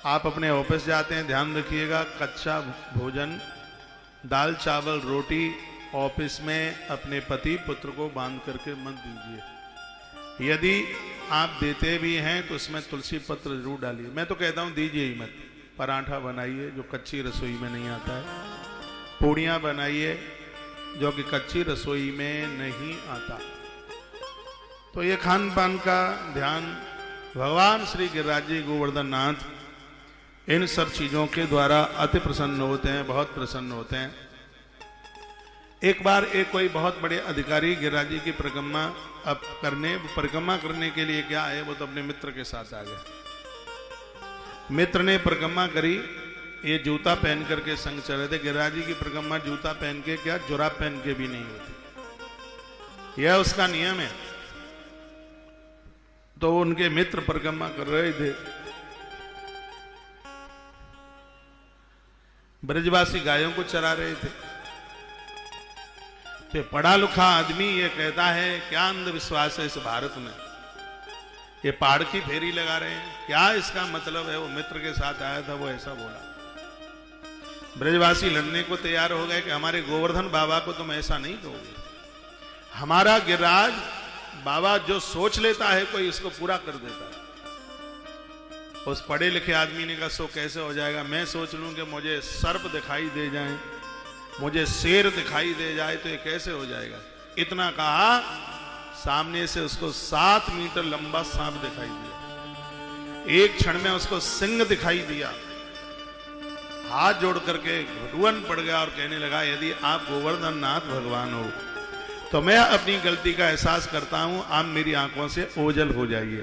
आप अपने ऑफिस जाते हैं, ध्यान रखिएगा कच्चा भोजन, दाल चावल रोटी ऑफिस में अपने पति पुत्र को बांध करके मत दीजिए। यदि आप देते भी हैं तो उसमें तुलसी पत्र जरूर डालिए। मैं तो कहता हूं दीजिए ही मत। पराठा बनाइए जो कच्ची रसोई में नहीं आता है, पूड़ियां बनाइए जो कि कच्ची रसोई में नहीं आता। तो ये खान पान का ध्यान भगवान श्री गिरिराज जी गोवर्धन नाथ इन सब चीजों के द्वारा अति प्रसन्न होते हैं, बहुत प्रसन्न होते हैं। एक बार एक कोई बहुत बड़े अधिकारी गिरिराज जी की परिक्रमा करने के लिए क्या आए, वो तो अपने मित्र के साथ आ गए। मित्र ने परिक्रमा करी, ये जूता पहन करके संग चल रहे थे। गिरिराज जी की परिक्रमा जूता पहन के क्या जुराब पहन के भी नहीं होती, यह उसका नियम है। तो उनके मित्र परिक्रमा कर रहे थे। ब्रजवासी गायों को चरा रहे थे। तो पढ़ा लिखा आदमी ये कहता है क्या अंधविश्वास है इस भारत में, ये पहाड़ की फेरी लगा रहे हैं, क्या इसका मतलब है। वो मित्र के साथ आया था, वो ऐसा बोला। ब्रजवासी लड़ने को तैयार हो गए कि हमारे गोवर्धन बाबा को तुम ऐसा नहीं कहोगे। हमारा गिरिराज बाबा जो सोच लेता है कोई इसको पूरा कर देता है। उस पढ़े लिखे आदमी ने कहा सो कैसे हो जाएगा, मैं सोच लूं कि मुझे सर्प दिखाई दे जाए, मुझे शेर दिखाई दे जाए तो ये कैसे हो जाएगा। इतना कहा, सामने से उसको 7 मीटर लंबा सांप दिखाई दिया। एक क्षण में उसको सिंह दिखाई दिया, हाथ जोड़ करके घुटुअन पड़ गया और कहने लगा, यदि आप गोवर्धन नाथ भगवान हो तो मैं अपनी गलती का एहसास करता हूं, आप मेरी आंखों से ओझल हो जाइए।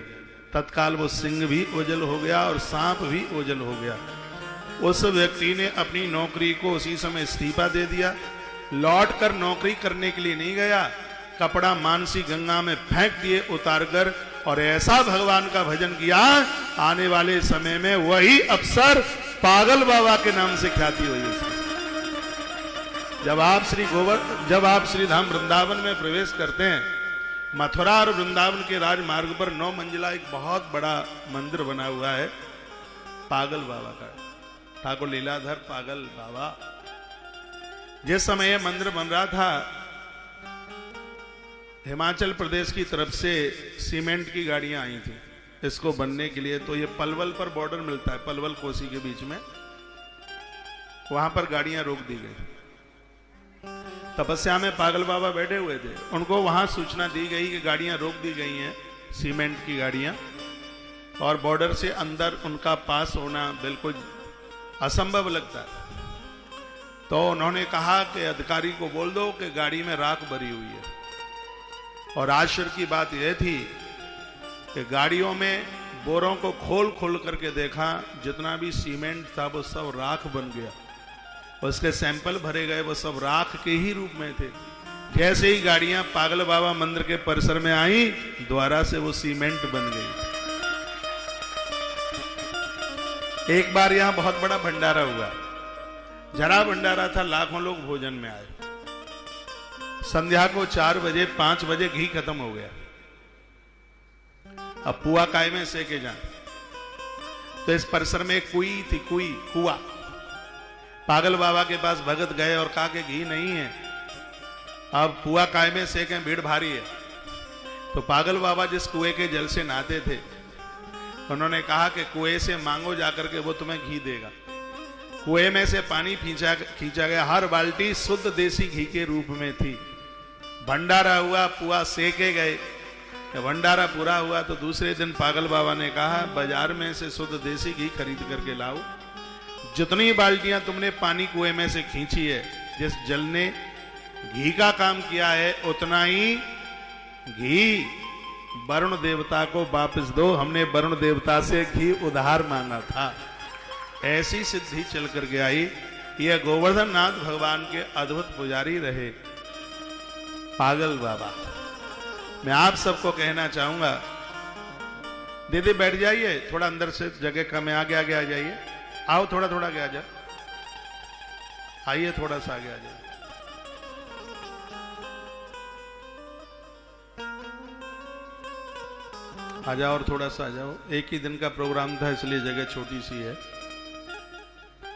तत्काल वो सिंह भी ओझल हो गया और सांप भी ओझल हो गया। उस व्यक्ति ने अपनी नौकरी को उसी समय इस्तीफा दे दिया, लौट कर नौकरी करने के लिए नहीं गया, कपड़ा मानसी गंगा में फेंक दिए उतारकर, और ऐसा भगवान का भजन किया, आने वाले समय में वही अफसर पागल बाबा के नाम से ख्याति हुई उसकी। जब आप श्री धाम वृंदावन में प्रवेश करते हैं, मथुरा और वृंदावन के राजमार्ग पर 9 मंजिला एक बहुत बड़ा मंदिर बना हुआ है पागल बाबा का, ठाकुर लीलाधर पागल बाबा। जिस समय यह मंदिर बन रहा था, हिमाचल प्रदेश की तरफ से सीमेंट की गाड़ियां आई थी इसको बनने के लिए। तो ये पलवल पर बॉर्डर मिलता है, पलवल कोसी के बीच में, वहां पर गाड़ियां रोक दी गई। तपस्या में पागल बाबा बैठे हुए थे, उनको वहां सूचना दी गई कि गाड़ियां रोक दी गई हैं, सीमेंट की गाड़ियां, और बॉर्डर से अंदर उनका पास होना बिल्कुल असंभव लगता है। तो उन्होंने कहा कि अधिकारी को बोल दो कि गाड़ी में राख भरी हुई है। और आश्चर्य की बात यह थी कि गाड़ियों में बोरों को खोल खोल करके देखा, जितना भी सीमेंट था वो सब राख बन गया। उसके सैंपल भरे गए, वो सब राख के ही रूप में थे। जैसे ही गाड़ियां पागल बाबा मंदिर के परिसर में आई, द्वारा से वो सीमेंट बन गई। एक बार यहां बहुत बड़ा भंडारा हुआ, जरा भंडारा था, लाखों लोग भोजन में आए। संध्या को 4 बजे 5 बजे घी खत्म हो गया। अब पुआ काय में सेके जाए, तो इस परिसर में कुई थी, कुआ। पागल बाबा के पास भगत गए और कहा कि घी नहीं है, अब पुआ काय में सेके, भीड़ भारी है। तो पागल बाबा जिस कुएं के जल से नहाते थे, उन्होंने कहा कि कुएं से मांगो जाकर के, वो तुम्हें घी देगा। कुएं में से पानी खींचा गया, हर बाल्टी शुद्ध देसी घी के रूप में थी। भंडारा हुआ, पुआ सेके गए। भंडारा पूरा हुआ तो दूसरे दिन पागल बाबा ने कहा, बाजार में से शुद्ध देसी घी खरीद करके लाओ। जितनी बाल्टियां तुमने पानी कुएं में से खींची है, जिस जल ने घी का काम किया है, उतना ही घी वरुण देवता को वापस दो। हमने वरुण देवता से घी उधार मांगा था। ऐसी सिद्धि चल करके आई। यह गोवर्धन नाथ भगवान के अद्भुत पुजारी रहे पागल बाबा। मैं आप सबको कहना चाहूंगा, दीदी बैठ जाइए, थोड़ा अंदर से जगह कम है, आगे आगे आ जाइए। आओ, थोड़ा थोड़ा आगे आ जाओ, आइए, थोड़ा सा आगे आ जाइए। आ जाओ और थोड़ा सा आ जाओ। एक ही दिन का प्रोग्राम था, इसलिए जगह छोटी सी है,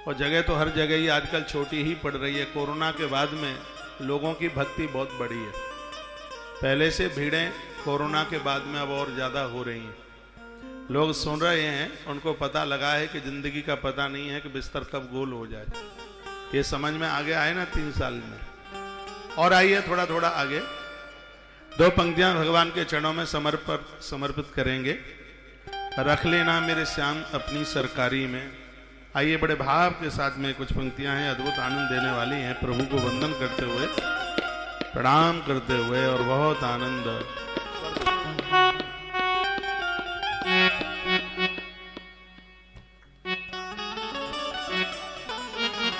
और जगह तो हर जगह ही आजकल छोटी ही पड़ रही है। कोरोना के बाद में लोगों की भक्ति बहुत बढ़ी है। पहले से भीड़ें कोरोना के बाद में अब और ज्यादा हो रही हैं। लोग सुन रहे हैं, उनको पता लगा है कि जिंदगी का पता नहीं है कि बिस्तर कब गोल हो जाए। ये समझ में आगे आए ना 3 साल में। और आइए थोड़ा थोड़ा आगे। 2 पंक्तियां भगवान के चरणों में समर्पित करेंगे। रख लेना मेरे श्याम अपनी सरकारी में। आइए, बड़े भाव के साथ में कुछ पंक्तियां हैं, अद्भुत आनंद देने वाली हैं। प्रभु को वंदन करते हुए, प्रणाम करते हुए, और बहुत आनंद।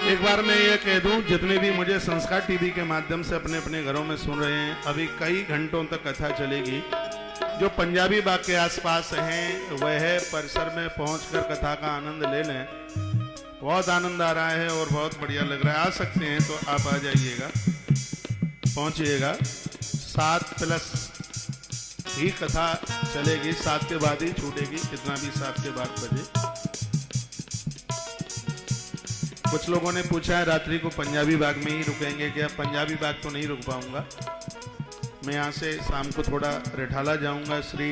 एक बार मैं ये कह दूं, जितने भी मुझे संस्कार टीवी के माध्यम से अपने अपने घरों में सुन रहे हैं, अभी कई घंटों तक कथा चलेगी। जो पंजाबी बाग के आसपास हैं, वह परिसर में पहुंचकर कथा का आनंद ले लें। बहुत आनंद आ रहा है और बहुत बढ़िया लग रहा है। आ सकते हैं तो आप आ जाइएगा, पहुंचिएगा। 7+ ही कथा चलेगी, 7 के बाद ही छूटेगी, कितना भी 7 के बाद बजे। कुछ लोगों ने पूछा है रात्रि को पंजाबी बाग में ही रुकेंगे क्या? पंजाबी बाग तो नहीं रुक पाऊंगा मैं। यहाँ से शाम को थोड़ा रिठाला जाऊंगा। श्री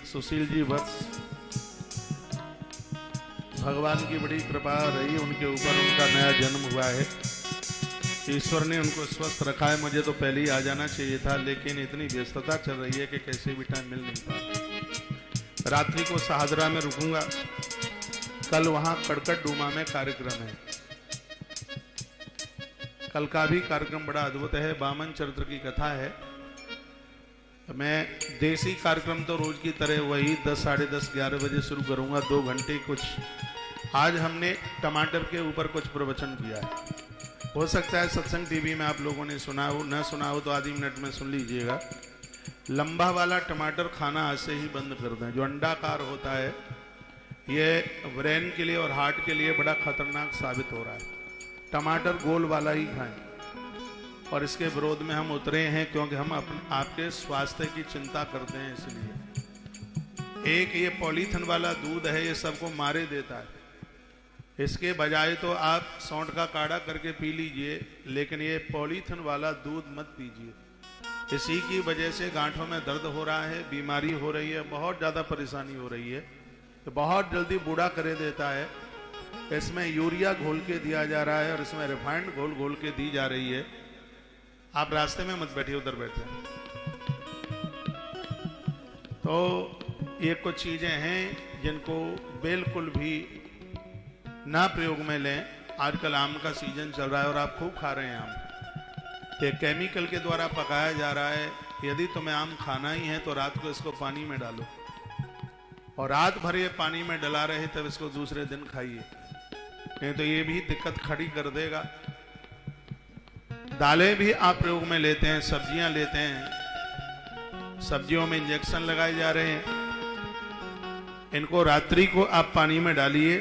सुशील जी वत्स, भगवान की बड़ी कृपा रही उनके ऊपर, उनका नया जन्म हुआ है। ईश्वर ने उनको स्वस्थ रखा है। मुझे तो पहले ही आ जाना चाहिए था, लेकिन इतनी व्यस्तता चल रही है कि कैसे भी टाइम मिल नहीं पा। रात्रि को सहादरा में रुकूंगा। कल वहां कड़कट डूमा में कार्यक्रम है। कल का भी कार्यक्रम बड़ा अद्भुत है, बामन चरित्र की कथा है। मैं देसी कार्यक्रम तो रोज की तरह वही 10, साढ़े 10, 11 बजे शुरू करूंगा, 2 घंटे कुछ। आज हमने टमाटर के ऊपर कुछ प्रवचन किया है। हो सकता है सत्संग टीवी में आप लोगों ने सुना हो, न सुना हो तो आधी मिनट में सुन लीजिएगा। लंबा वाला टमाटर खाना आज से ही बंद कर दें। जो अंडाकार होता है ये ब्रेन के लिए और हार्ट के लिए बड़ा खतरनाक साबित हो रहा है। टमाटर गोल वाला ही खाएं, और इसके विरोध में हम उतरे हैं क्योंकि हम आपके स्वास्थ्य की चिंता करते हैं। इसलिए एक ये पॉलीथिन वाला दूध है, ये सबको मारे देता है। इसके बजाय तो आप सौंठ का काढ़ा करके पी लीजिए, लेकिन ये पॉलीथिन वाला दूध मत पीजिए। इसी की वजह से गांठों में दर्द हो रहा है, बीमारी हो रही है, बहुत ज्यादा परेशानी हो रही है। तो बहुत जल्दी बूढ़ा करे देता है। इसमें यूरिया घोल के दिया जा रहा है और इसमें रिफाइंड घोल के दी जा रही है। आप रास्ते में मत बैठिए, उधर बैठे। तो ये कुछ चीजें हैं जिनको बिल्कुल भी ना प्रयोग में लें। आजकल आम का सीजन चल रहा है और आप खूब खा रहे हैं आम। ये केमिकल के द्वारा पकाया जा रहा है। यदि तुम्हें आम खाना ही है तो रात को इसको पानी में डालो, और रात भर ये पानी में डला रहे तब इसको दूसरे दिन खाइए, नहीं तो ये भी दिक्कत खड़ी कर देगा। दालें भी आप प्रयोग में लेते हैं, सब्जियां लेते हैं, सब्जियों में इंजेक्शन लगाए जा रहे हैं। इनको रात्रि को आप पानी में डालिए,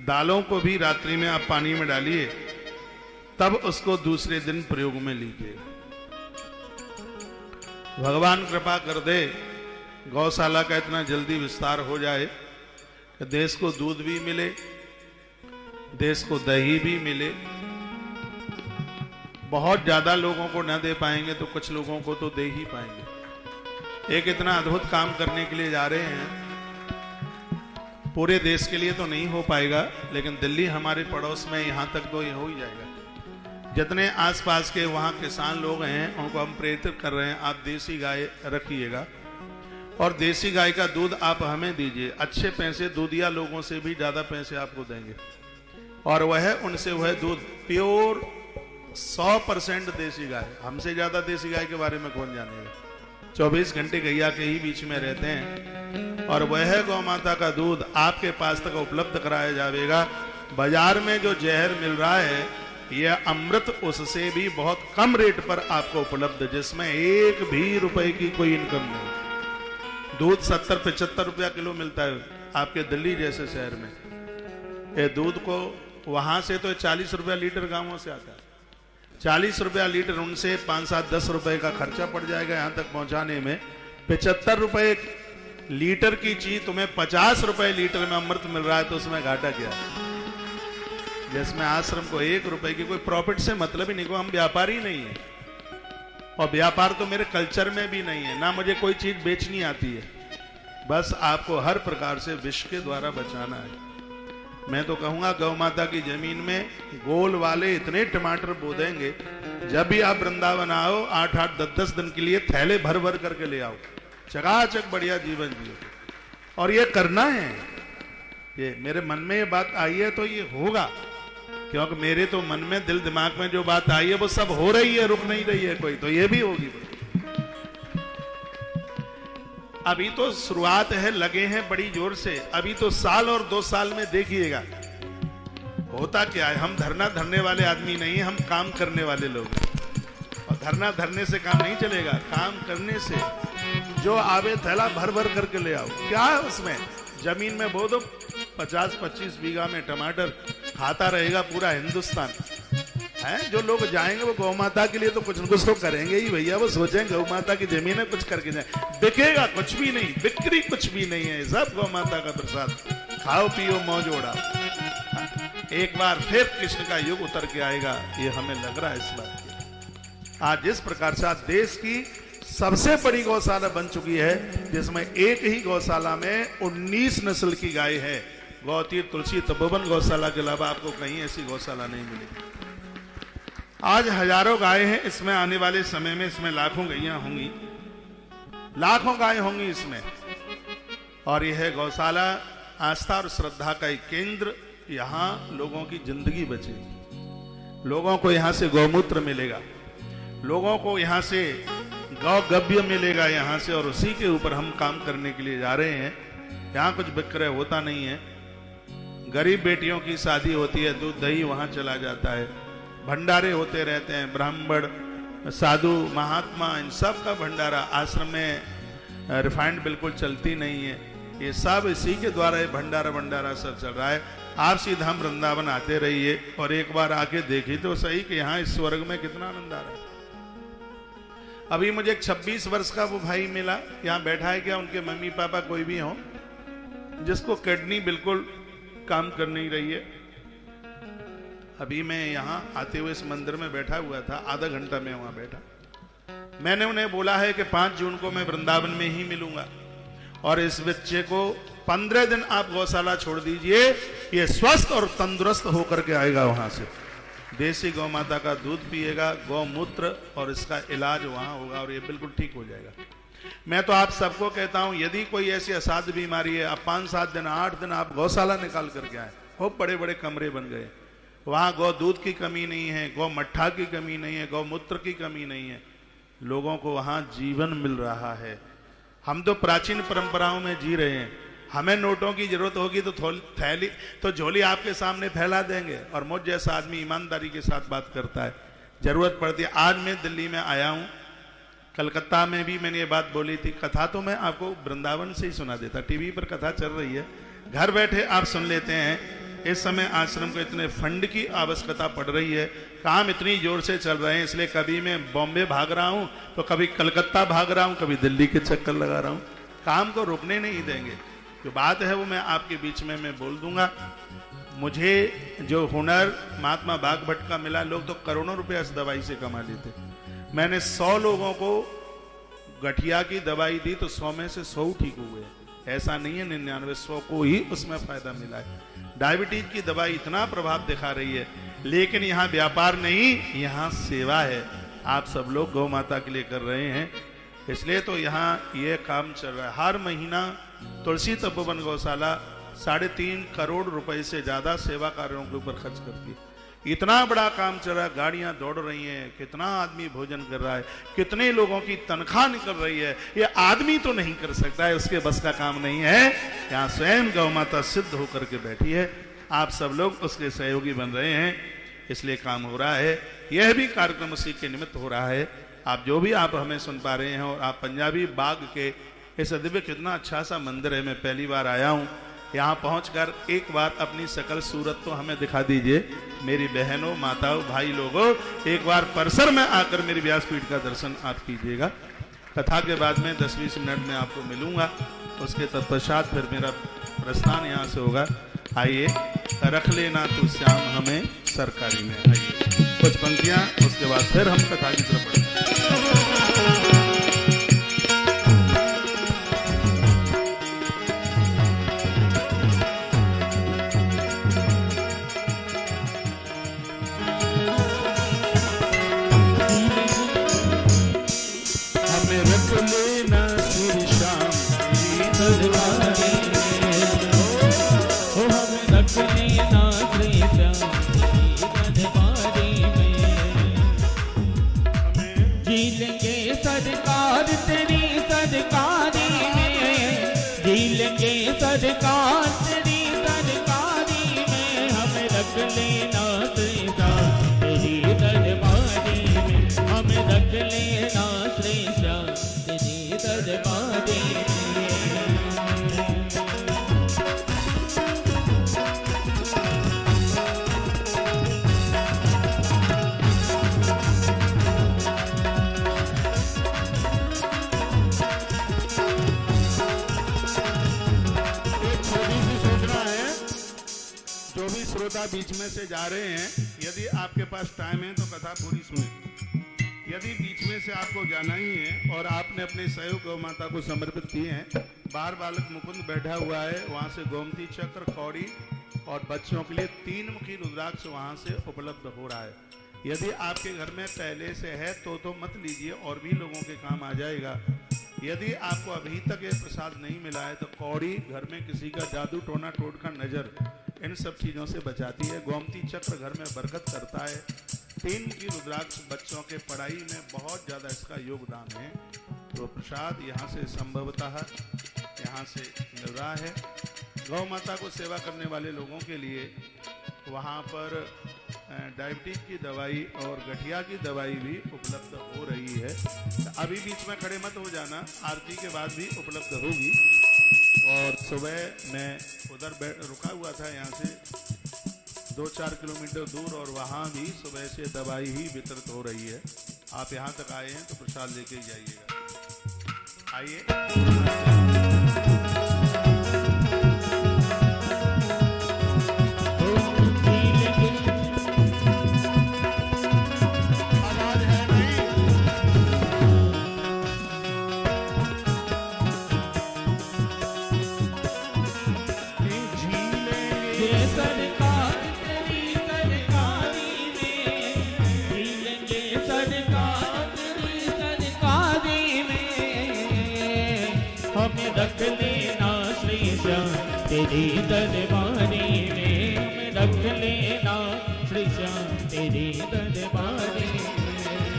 दालों को भी रात्रि में आप पानी में डालिए, तब उसको दूसरे दिन प्रयोग में लीजिए। भगवान कृपा कर दे गौशाला का इतना जल्दी विस्तार हो जाए कि देश को दूध भी मिले, देश को दही भी मिले। बहुत ज्यादा लोगों को न दे पाएंगे तो कुछ लोगों को तो दे ही पाएंगे। एक इतना अद्भुत काम करने के लिए जा रहे हैं। पूरे देश के लिए तो नहीं हो पाएगा, लेकिन दिल्ली हमारे पड़ोस में, यहां तक तो ये हो ही जाएगा। जितने आसपास के वहां किसान लोग हैं उनको हम प्रेरित कर रहे हैं, आप देसी गाय रखिएगा और देसी गाय का दूध आप हमें दीजिए। अच्छे पैसे दूधिया लोगों से भी ज्यादा पैसे आपको देंगे, और वह उनसे वह दूध प्योर 100% देसी गाय। हमसे ज्यादा देसी गाय के बारे में कौन जानेगा। 24 घंटे गैया के ही बीच में रहते हैं, और वह गौ माता का दूध आपके पास तक उपलब्ध कराया जाएगा। बाजार में जो जहर मिल रहा है यह अमृत उससे भी बहुत कम रेट पर आपको उपलब्ध, जिसमें 1 भी रुपए की कोई इनकम नहीं। दूध 70-75 रुपया किलो मिलता है आपके दिल्ली जैसे शहर में। ये दूध को वहां से तो 40 रुपया लीटर गांवों से आता है। 40 रुपया लीटर, उनसे 5, 7, 10 रुपए का खर्चा पड़ जाएगा यहां तक पहुंचाने में। 75 रुपए लीटर की चीज तुम्हें 50 रुपए लीटर में अमृत मिल रहा है, तो उसमें घाटा क्या है। जिसमें आश्रम को 1 रुपए की कोई प्रॉफिट से मतलब ही नहीं। को हम व्यापारी नहीं है, और व्यापार तो मेरे कल्चर में भी नहीं है। ना मुझे कोई चीज बेचनी आती है, बस आपको हर प्रकार से विष के द्वारा बचाना है। मैं तो कहूंगा गौ माता की जमीन में गोल वाले इतने टमाटर बो देंगे, जब भी आप वृंदावन आओ 8-8, 10-10 दिन के लिए थैले भर भर करके ले आओ, चकाचक बढ़िया जीवन जियो। और ये करना है, ये मेरे मन में ये बात आई है तो ये होगा, क्योंकि मेरे तो मन में, दिल दिमाग में जो बात आई है वो सब हो रही है, रुक नहीं रही है कोई, तो ये भी होगी। अभी तो शुरुआत है, लगे हैं बड़ी जोर से। अभी तो साल और 2 साल में देखिएगा होता क्या है। हम धरना धरने वाले आदमी नहीं, हम काम करने वाले लोग हैं। और धरना धरने से काम नहीं चलेगा, काम करने से। जो आवे थैला भर भर करके ले आओ। क्या है उसमें, जमीन में बो दो 50-25 बीघा में टमाटर, खाता रहेगा पूरा हिंदुस्तान है। जो लोग जाएंगे वो गौ माता के लिए तो कुछ न कुछ तो करेंगे ही भैया। वो सोचेंगे गौ माता की जमीन में कुछ करके जाए। बिकेगा कुछ भी नहीं, बिक्री कुछ भी नहीं है, सब गौ माता का प्रसाद। खाओ पियो मौज उड़ाओ। एक बार फिर कृष्ण का युग उतर के आएगा, ये हमें लग रहा है इस बात की। आज जिस प्रकार से आज देश की सबसे बड़ी गौशाला बन चुकी है, जिसमें एक ही गौशाला में 19 नस्ल की गाय है। गौतीर्थ, तुलसी, तपोवन गौशाला के अलावा आपको कहीं ऐसी गौशाला नहीं मिलेगी। आज हजारों गाय हैं, इसमें आने वाले समय में इसमें लाखों गैया होंगी, लाखों गाय होंगी इसमें। और यह है गौशाला आस्था और श्रद्धा का एक केंद्र। यहाँ लोगों की जिंदगी बचेगी, लोगों को यहाँ से गौमूत्र मिलेगा, लोगों को यहाँ से गौ गव्य मिलेगा यहाँ से, और उसी के ऊपर हम काम करने के लिए जा रहे हैं। यहाँ कुछ विक्रय होता नहीं है। गरीब बेटियों की शादी होती है, दूध दही वहां चला जाता है, भंडारे होते रहते हैं, ब्राह्मण साधु महात्मा इन सब का भंडारा। आश्रम में रिफाइंड बिल्कुल चलती नहीं है, ये सब इसी के द्वारा ये भंडारा सब चल रहा है। आप सीधा वृंदावन आते रहिए और एक बार आके देखिए तो सही कि यहाँ इस स्वर्ग में कितना आनंद आ रहा है। अभी मुझे एक 26 वर्ष का वो भाई मिला, यहाँ बैठा है, क्या उनके मम्मी पापा कोई भी हो, जिसको किडनी बिल्कुल काम कर नहीं रही है। अभी मैं यहाँ आते हुए इस मंदिर में बैठा हुआ था, आधा घंटा में वहां बैठा। मैंने उन्हें बोला है कि 5 जून को मैं वृंदावन में ही मिलूंगा, और इस बच्चे को 15 दिन आप गौशाला छोड़ दीजिए, ये स्वस्थ और तंदुरुस्त होकर के आएगा वहां से। देसी गौ माता का दूध पिएगा, गौमूत्र, और इसका इलाज वहां होगा और ये बिल्कुल ठीक हो जाएगा। मैं तो आप सबको कहता हूं, यदि कोई ऐसी असाध्य बीमारी है, आप 5-7 दिन 8 दिन आप गौशाला निकाल करके आए। खूब बड़े बड़े कमरे बन गए, वहां गौ दूध की कमी नहीं है, गौ मट्ठा की कमी नहीं है, गौमूत्र की कमी नहीं है, लोगों को वहां जीवन मिल रहा है। हम तो प्राचीन परंपराओं में जी रहे हैं। हमें नोटों की जरूरत होगी तो थैली तो झोली आपके सामने फैला देंगे, और मुझ जैसा आदमी ईमानदारी के साथ बात करता है। जरूरत पड़ती है। आज मैं दिल्ली में आया हूं, कलकत्ता में भी मैंने ये बात बोली थी। कथा तो मैं आपको वृंदावन से ही सुना देता, टीवी पर कथा चल रही है, घर बैठे आप सुन लेते हैं। इस समय आश्रम को इतने फंड की आवश्यकता पड़ रही है, काम इतनी जोर से चल रहे हैं, इसलिए कभी मैं बॉम्बे भाग रहा हूं तो कभी कलकत्ता भाग रहा हूं, कभी दिल्ली के चक्कर लगा रहा हूं। काम को रुकने नहीं देंगे। जो बात है वो मैं आपके बीच में मैं बोल दूंगा। मुझे जो हुनर महात्मा बाग भट्ट का मिला, लोग तो करोड़ों रुपया इस दवाई से कमा लेते। मैंने 100 लोगों को गठिया की दवाई दी तो 100 में से 100 ठीक हुए। ऐसा नहीं है 99, 100 को ही उसमें फायदा मिला है। डायबिटीज की दवाई इतना प्रभाव दिखा रही है, लेकिन यहाँ व्यापार नहीं, यहाँ सेवा है। आप सब लोग गौ माता के लिए कर रहे हैं, इसलिए तो यहाँ ये काम चल रहा है। हर महीना तुलसी तपोवन गौशाला 3.5 करोड़ रुपए से ज्यादा सेवा कार्यों के ऊपर खर्च करती है। इतना बड़ा काम चल रहा है, गाड़ियां दौड़ रही हैं, कितना आदमी भोजन कर रहा है, कितने लोगों की तनख्वाह निकल रही है। ये आदमी तो नहीं कर सकता है, उसके बस का काम नहीं है। यहाँ स्वयं गौ माता सिद्ध होकर के बैठी है, आप सब लोग उसके सहयोगी बन रहे हैं, इसलिए काम हो रहा है। यह भी कार्यक्रम उसी के निमित्त हो रहा है। आप जो भी आप हमें सुन पा रहे हैं, और आप पंजाबी बाग के इस दिव्य कितना अच्छा सा मंदिर है, मैं पहली बार आया हूँ। यहाँ पहुंचकर एक बार अपनी सकल सूरत तो हमें दिखा दीजिए, मेरी बहनों, माताओं, भाई लोगों, एक बार परिसर में आकर मेरी व्यासपीठ का दर्शन आप कीजिएगा। कथा के बाद में 10-20 मिनट में आपको मिलूंगा, उसके तत्पश्चात फिर मेरा प्रस्थान यहाँ से होगा। आइए, रख लेना तू श्याम हमें सरकारी में। आइए कुछ पंक्तियां, उसके बाद फिर हम कथा की तरफ बढ़ेंगे। सरकार तेरी सरकारी में, हमें रख लेना तेरी दरबारी में, हमें रख लेना तेरी दरबारी में। श्रोता बीच में से जा रहे हैं, यदि आपके पास टाइम है तो कथा पूरी सुने। यदि बीच में से आपको जाना ही है और आपने अपने सहयोग गौ माता को समर्पित किए हैं, बार बालक मुकुंद बैठा हुआ है, वहां से गोमती चक्र, कौड़ी और बच्चों के लिए 3 मुखी रुद्राक्ष वहां से उपलब्ध हो रहा है। यदि आपके घर में पहले से है तो मत लीजिए, और भी लोगों के काम आ जाएगा। यदि आपको अभी तक ये प्रसाद नहीं मिला है तो कौड़ी घर में किसी का जादू टोना टोटका नजर इन सब चीजों से बचाती है। गोमती चक्र घर में बरकत करता है। 3 की रुद्राक्ष बच्चों के पढ़ाई में बहुत ज्यादा इसका योगदान है। तो प्रसाद यहाँ से संभवतः यहाँ से मिल रहा है। गौ माता को सेवा करने वाले लोगों के लिए वहाँ पर डायबिटीज की दवाई और गठिया की दवाई भी उपलब्ध हो रही है। तो अभी बीच में खड़े मत हो जाना, आरती के बाद भी उपलब्ध होगी। और सुबह मैं उधर रुका हुआ था, यहाँ से 2-4 किलोमीटर दूर, और वहाँ भी सुबह से दवाई ही वितरित हो रही है। आप यहाँ तक आए हैं तो प्रसाद लेके ही जाइएगा। आइए। रख लेना श्री श्याम तेरी दरबारी में, हमें रख लेना श्री श्याम तेरी दरबारी में।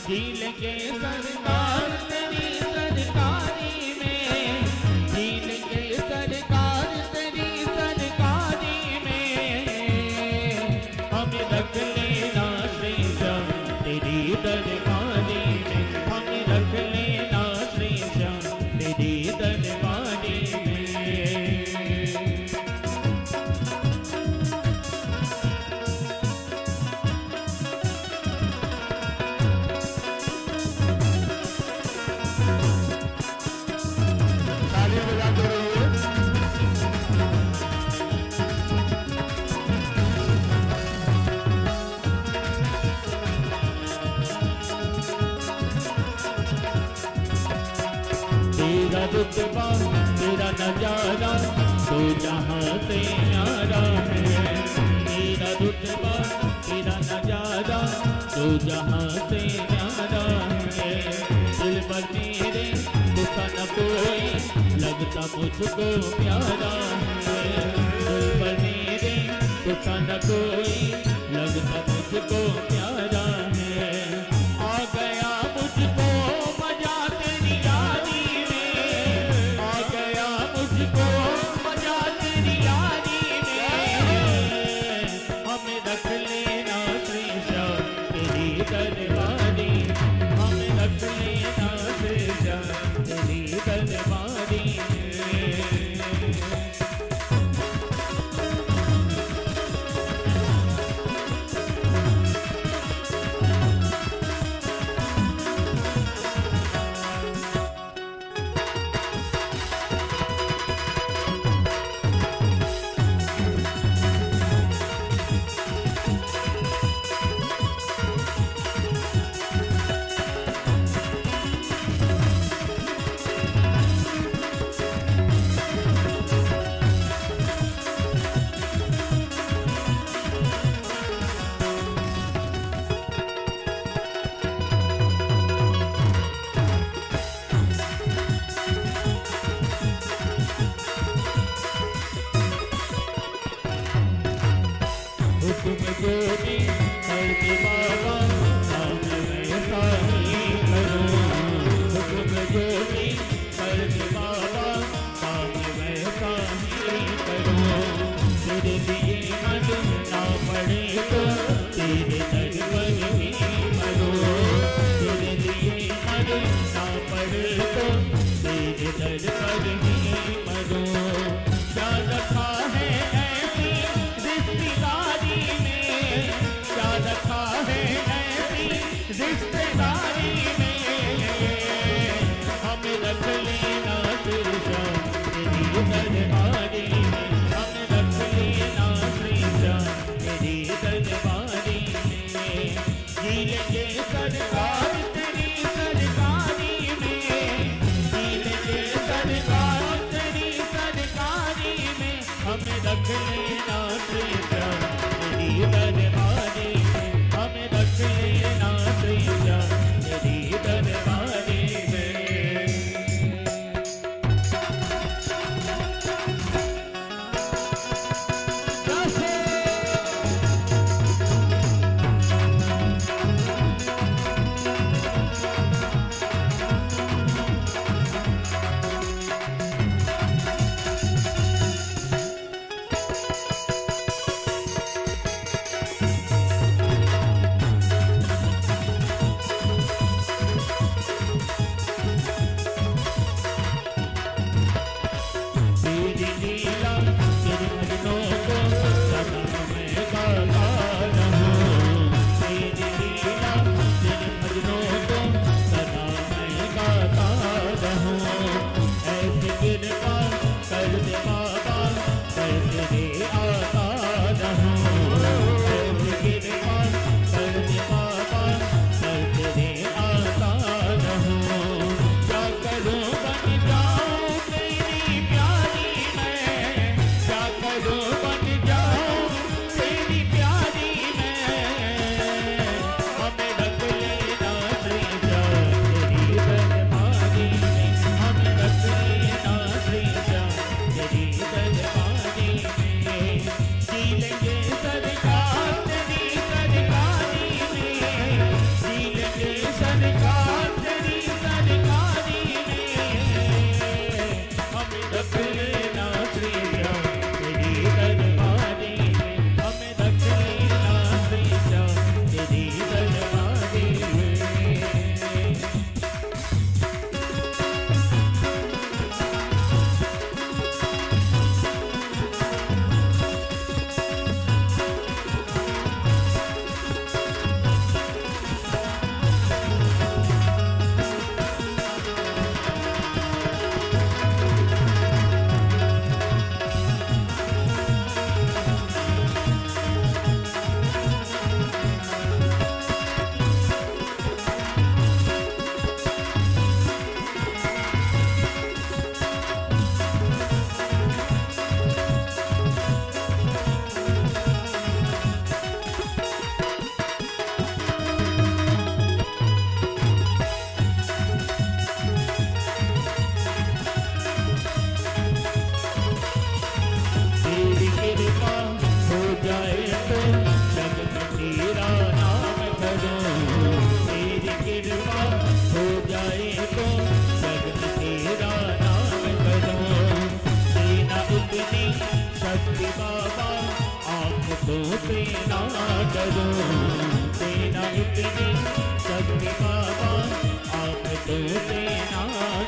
झील के सरकार तेरी सरकारी में, झील के सरकार तेरी सरकारी में, हमें रख लेना श्री श्याम तेरी दरबारी में, हमें रख लेना श्री श्याम तेरी दरबारी में। ताली बजाते रहिए। तेरा रुतबा तेरा नजारा तो जहाँ से न्यारा है। तेरा रुतबा तेरा नजारा तो जहाँ से न्यारा है। दिल पर मेरे दुखा न कोई लगता मुझको प्यारा है। दिल पर मेरे दुखा न कोई लगता मुझको प्यारा है। आ गया मुझको मजा तेरी यारी में, आ गया मुझको मजा तेरी यारी में। हमें रख लेना श्री श्याम तेरी दरबारी, हमें रख लेना श्री श्याम तेरी दरबारी में।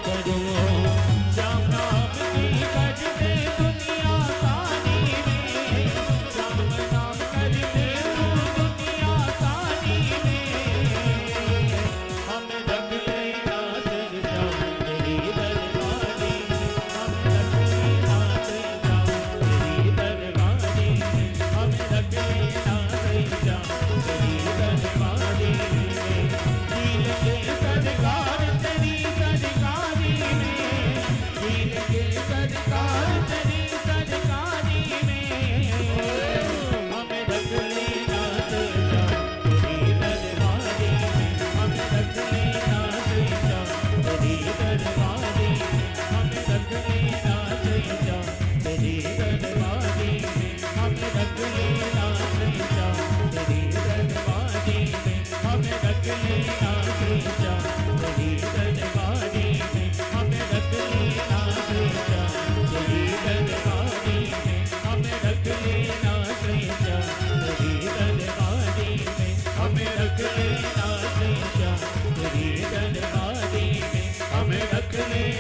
करूं श्याम नाम की करते दुनिया सारी में श्याम नाम करते दुनिया सारी में हम रख लेना चर्चा तेरी दरबारी हम रख लेना चर्चा तेरी दरबारी हम रख लेना चर्चा तेरी दरबारी दिल के सरकार तेरी सरकारी में दिल के सरकार तेरी सरकारी में हम रख लेना चर्चा तेरी दरबारी में हम रख लेना चर्चा तेरी दरबारी हम रख लेना चर्चा तेरी दरबारी हम रख लेना चर्चा तेरी दरबारी हम रख लेना चर्चा तेरी दरबारी हम रख लेना चर्चा तेरी दरबारी हम रख लेना चर्चा तेरी दरबारी हम रख लेना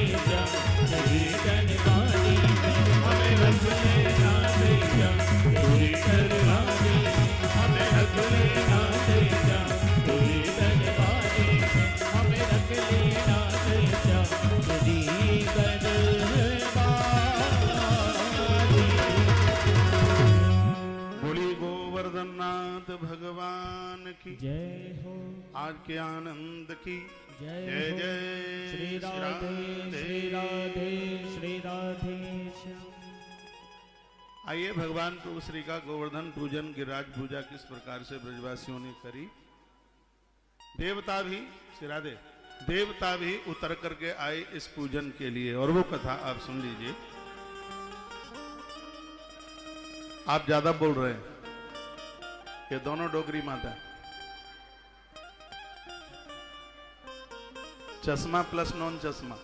चर्चा तेरी दरबारी हम रख लेना चर्चा तेरी दरबारी हम रख लेना चर्चा तेरी दरबारी हम रख लेना चर्चा तेरी दरबारी हम रख लेना चर्चा तेरी दरबारी। बोली गोवर्धननाथ भगवान की जय हो आज के आनंद की जय जय हो। जय श्री राधे श्री राधे श्री राधे श्याम। आइए भगवान प्रभु श्री का गोवर्धन पूजन गिरिराज पूजा किस प्रकार से ब्रजवासियों ने करी। देवता भी श्री राधे देवता भी उतर करके आए इस पूजन के लिए और वो कथा आप सुन लीजिए। आप ज्यादा बोल रहे हैं, ये दोनों डोगरी माता चश्मा प्लस नॉन चश्मा।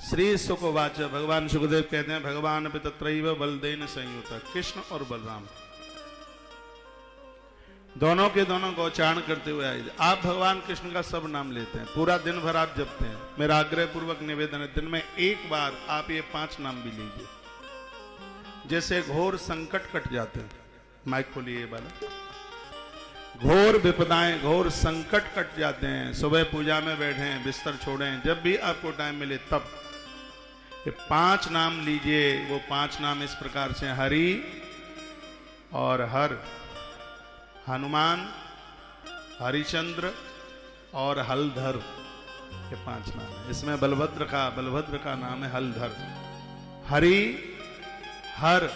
श्री सुखवाच भगवान सुखदेव कहते हैं भगवान पे तत्रैव बलदेन संयुत कृष्ण और बलराम दोनों के दोनों गौचारण करते हुए आए। आप भगवान कृष्ण का सब नाम लेते हैं, पूरा दिन भर आप जपते हैं। मेरा आग्रह पूर्वक निवेदन है दिन में एक बार आप ये 5 नाम भी लीजिए, जैसे घोर संकट कट जाते हैं। माइक खोलिए वाला। घोर विपदाएं घोर संकट कट जाते हैं। सुबह पूजा में बैठे बिस्तर छोड़ें, जब भी आपको टाइम मिले तब ये 5 नाम लीजिए। वो 5 नाम इस प्रकार से हरि और हर, हनुमान, हरिश्चंद्र और हलधर, ये 5 नाम है। इसमें बलभद्र का नाम है हलधर। हरि, हर,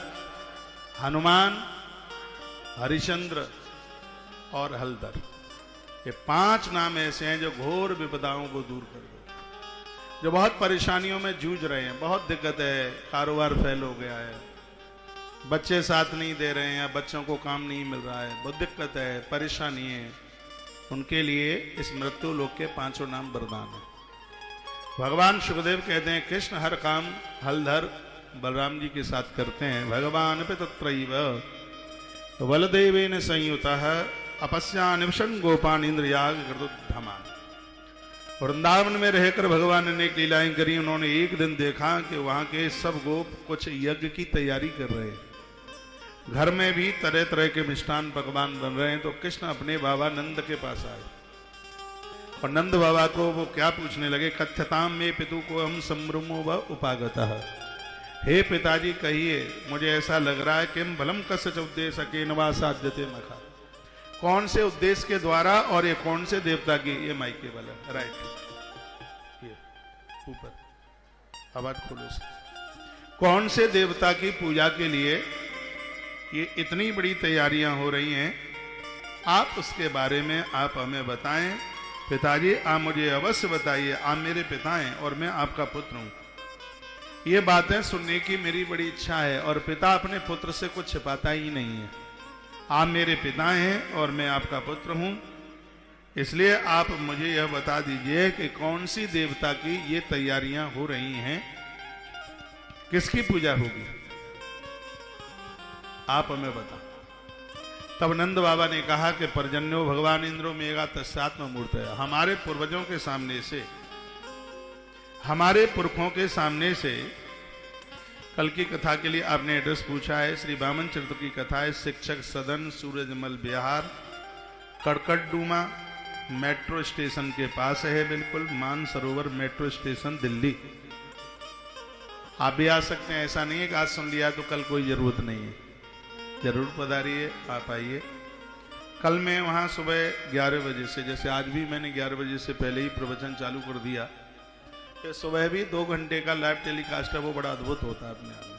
हनुमान, हरिश्चंद्र और हलधर, ये 5 नाम ऐसे हैं जो घोर विपदाओं को दूर कर दो। जो बहुत परेशानियों में जूझ रहे हैं, बहुत दिक्कत है, कारोबार फेल हो गया है, बच्चे साथ नहीं दे रहे हैं या बच्चों को काम नहीं मिल रहा है, बहुत दिक्कत है, परेशानी है, उनके लिए इस मृत्यु लोक के 5 नाम वरदान है। भगवान सुखदेव कहते हैं कृष्ण हर काम हलधर बलराम जी के साथ करते हैं। भगवान पे तत्रैव बलदेवेन संयुतः अपस्यानिवशं गोपान इंद्रयाग कृतोद्धमान। वृंदावन में रहकर भगवान ने एक लीलाएं करी। उन्होंने एक दिन देखा कि वहां के सब गोप कुछ यज्ञ की तैयारी कर रहे हैं, घर में भी तरह तरह के मिष्ठान पकवान बन रहे हैं। तो कृष्ण अपने बाबा नंद के पास आए और नंद बाबा को वो क्या पूछने लगे, कथ्यताम में पितु को हम संभ्रमो व उपागतः। हे पिताजी कहिए, मुझे ऐसा लग रहा है कि बलम कस्य च उद्देश्य के नवा साध्यते मखा, कौन से उद्देश्य के द्वारा और ये कौन से देवता की, ये माइके वाला राइट, ये ऊपर आवाज खोलो से, कौन से देवता की पूजा के लिए ये इतनी बड़ी तैयारियां हो रही हैं, आप उसके बारे में आप हमें बताएं। पिताजी आप मुझे अवश्य बताइए, आप मेरे पिता हैं और मैं आपका पुत्र हूं। ये बातें सुनने की मेरी बड़ी इच्छा है और पिता अपने पुत्र से कुछ छिपाता ही नहीं है। आप मेरे पिता हैं और मैं आपका पुत्र हूं, इसलिए आप मुझे यह बता दीजिए कि कौन सी देवता की ये तैयारियां हो रही हैं, किसकी पूजा होगी, आप हमें बता। तब नंद बाबा ने कहा कि पर्जन्यो भगवान इंद्रो मेगा तस्यात्म मूर्त है। हमारे पूर्वजों के सामने से, हमारे पुरखों के सामने से, कल की कथा के लिए आपने एड्रेस पूछा है, श्री वामन चरित्र की कथा है। शिक्षक सदन, सूरजमल बिहार, कड़कड़डूमा, मेट्रो स्टेशन के पास है, बिल्कुल मानसरोवर मेट्रो स्टेशन, दिल्ली। आप भी आ सकते हैं, ऐसा नहीं है कि आज सुन लिया तो कल कोई जरूरत नहीं है, जरूर पधारिए, आप आइए। कल मैं वहाँ सुबह 11 बजे से, जैसे आज भी मैंने 11 बजे से पहले ही प्रवचन चालू कर दिया, कि सुबह भी 2 घंटे का लाइव टेलीकास्ट है, वो बड़ा अद्भुत होता है अपने आप में।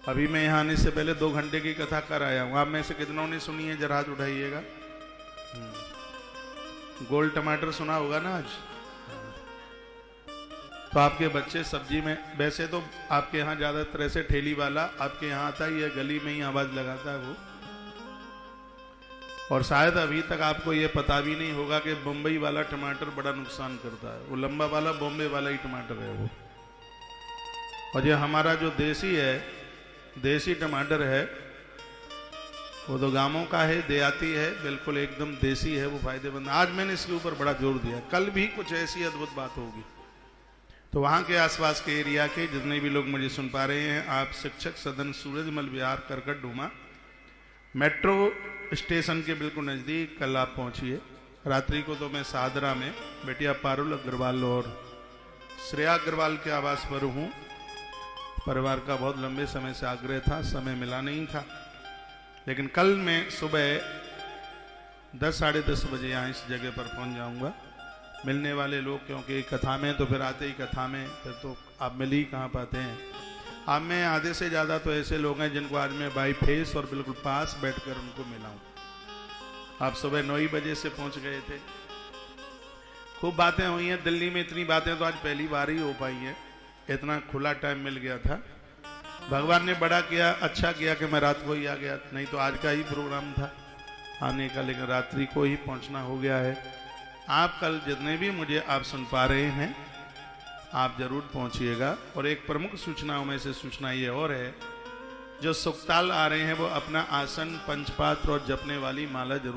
अभी मैं यहाँ आने से पहले 2 घंटे की कथा कर आया हूँ। आप में से कितनों ने सुनी है, जरा हाथ उठाइएगा। गोल टमाटर सुना होगा ना आज। तो आपके बच्चे सब्जी में, वैसे तो आपके यहाँ ज्यादातर ऐसे ठेली वाला आपके यहाँ आता ही है, गली में ही आवाज लगाता है वो। और शायद अभी तक आपको ये पता भी नहीं होगा कि बम्बई वाला टमाटर बड़ा नुकसान करता है। वो लंबा वाला बॉम्बे वाला ही टमाटर है वो। और ये हमारा जो देसी है, देसी टमाटर है, वो तो गांवों का है, देहाती है, बिल्कुल एकदम देसी है, वो फायदेमंद। आज मैंने इसके ऊपर बड़ा जोर दिया, कल भी कुछ ऐसी अद्भुत बात होगी। तो वहां के आसपास के एरिया के जितने भी लोग मुझे सुन पा रहे हैं, आप शिक्षक सदन, सूरजमल विहार, करकटडूमा, मेट्रो स्टेशन के बिल्कुल नज़दीक कल आप पहुंचिए। रात्रि को तो मैं सादरा में बेटिया पारुल अग्रवाल और श्रेया अग्रवाल के आवास पर हूँ। परिवार का बहुत लंबे समय से आग्रह था, समय मिला नहीं था, लेकिन कल मैं सुबह 10 साढ़े 10 बजे यहाँ इस जगह पर पहुँच जाऊँगा। मिलने वाले लोग, क्योंकि कथा में तो फिर आते ही कथा में, फिर तो आप मिल ही कहाँ पाते हैं। आप में आधे से ज़्यादा तो ऐसे लोग हैं जिनको आज मैं बाई फेस और बिल्कुल पास बैठकर उनको मिला हूँ। आप सुबह 9 ही बजे से पहुँच गए थे। खूब बातें हुई हैं दिल्ली में, इतनी बातें तो आज पहली बार ही हो पाई हैं, इतना खुला टाइम मिल गया था। भगवान ने बड़ा किया, अच्छा किया कि मैं रात को ही आ गया, नहीं तो आज का ही प्रोग्राम था आने का, लेकिन रात्रि को ही पहुँचना हो गया है। आप कल जितने भी मुझे आप सुन पा रहे हैं, आप जरूर पहुंचिएगा। और एक प्रमुख सूचनाओं में से सूचना ये और है, जो सुखताल आ रहे हैं वो अपना आसन, पंचपात्र और जपने वाली माला जरूर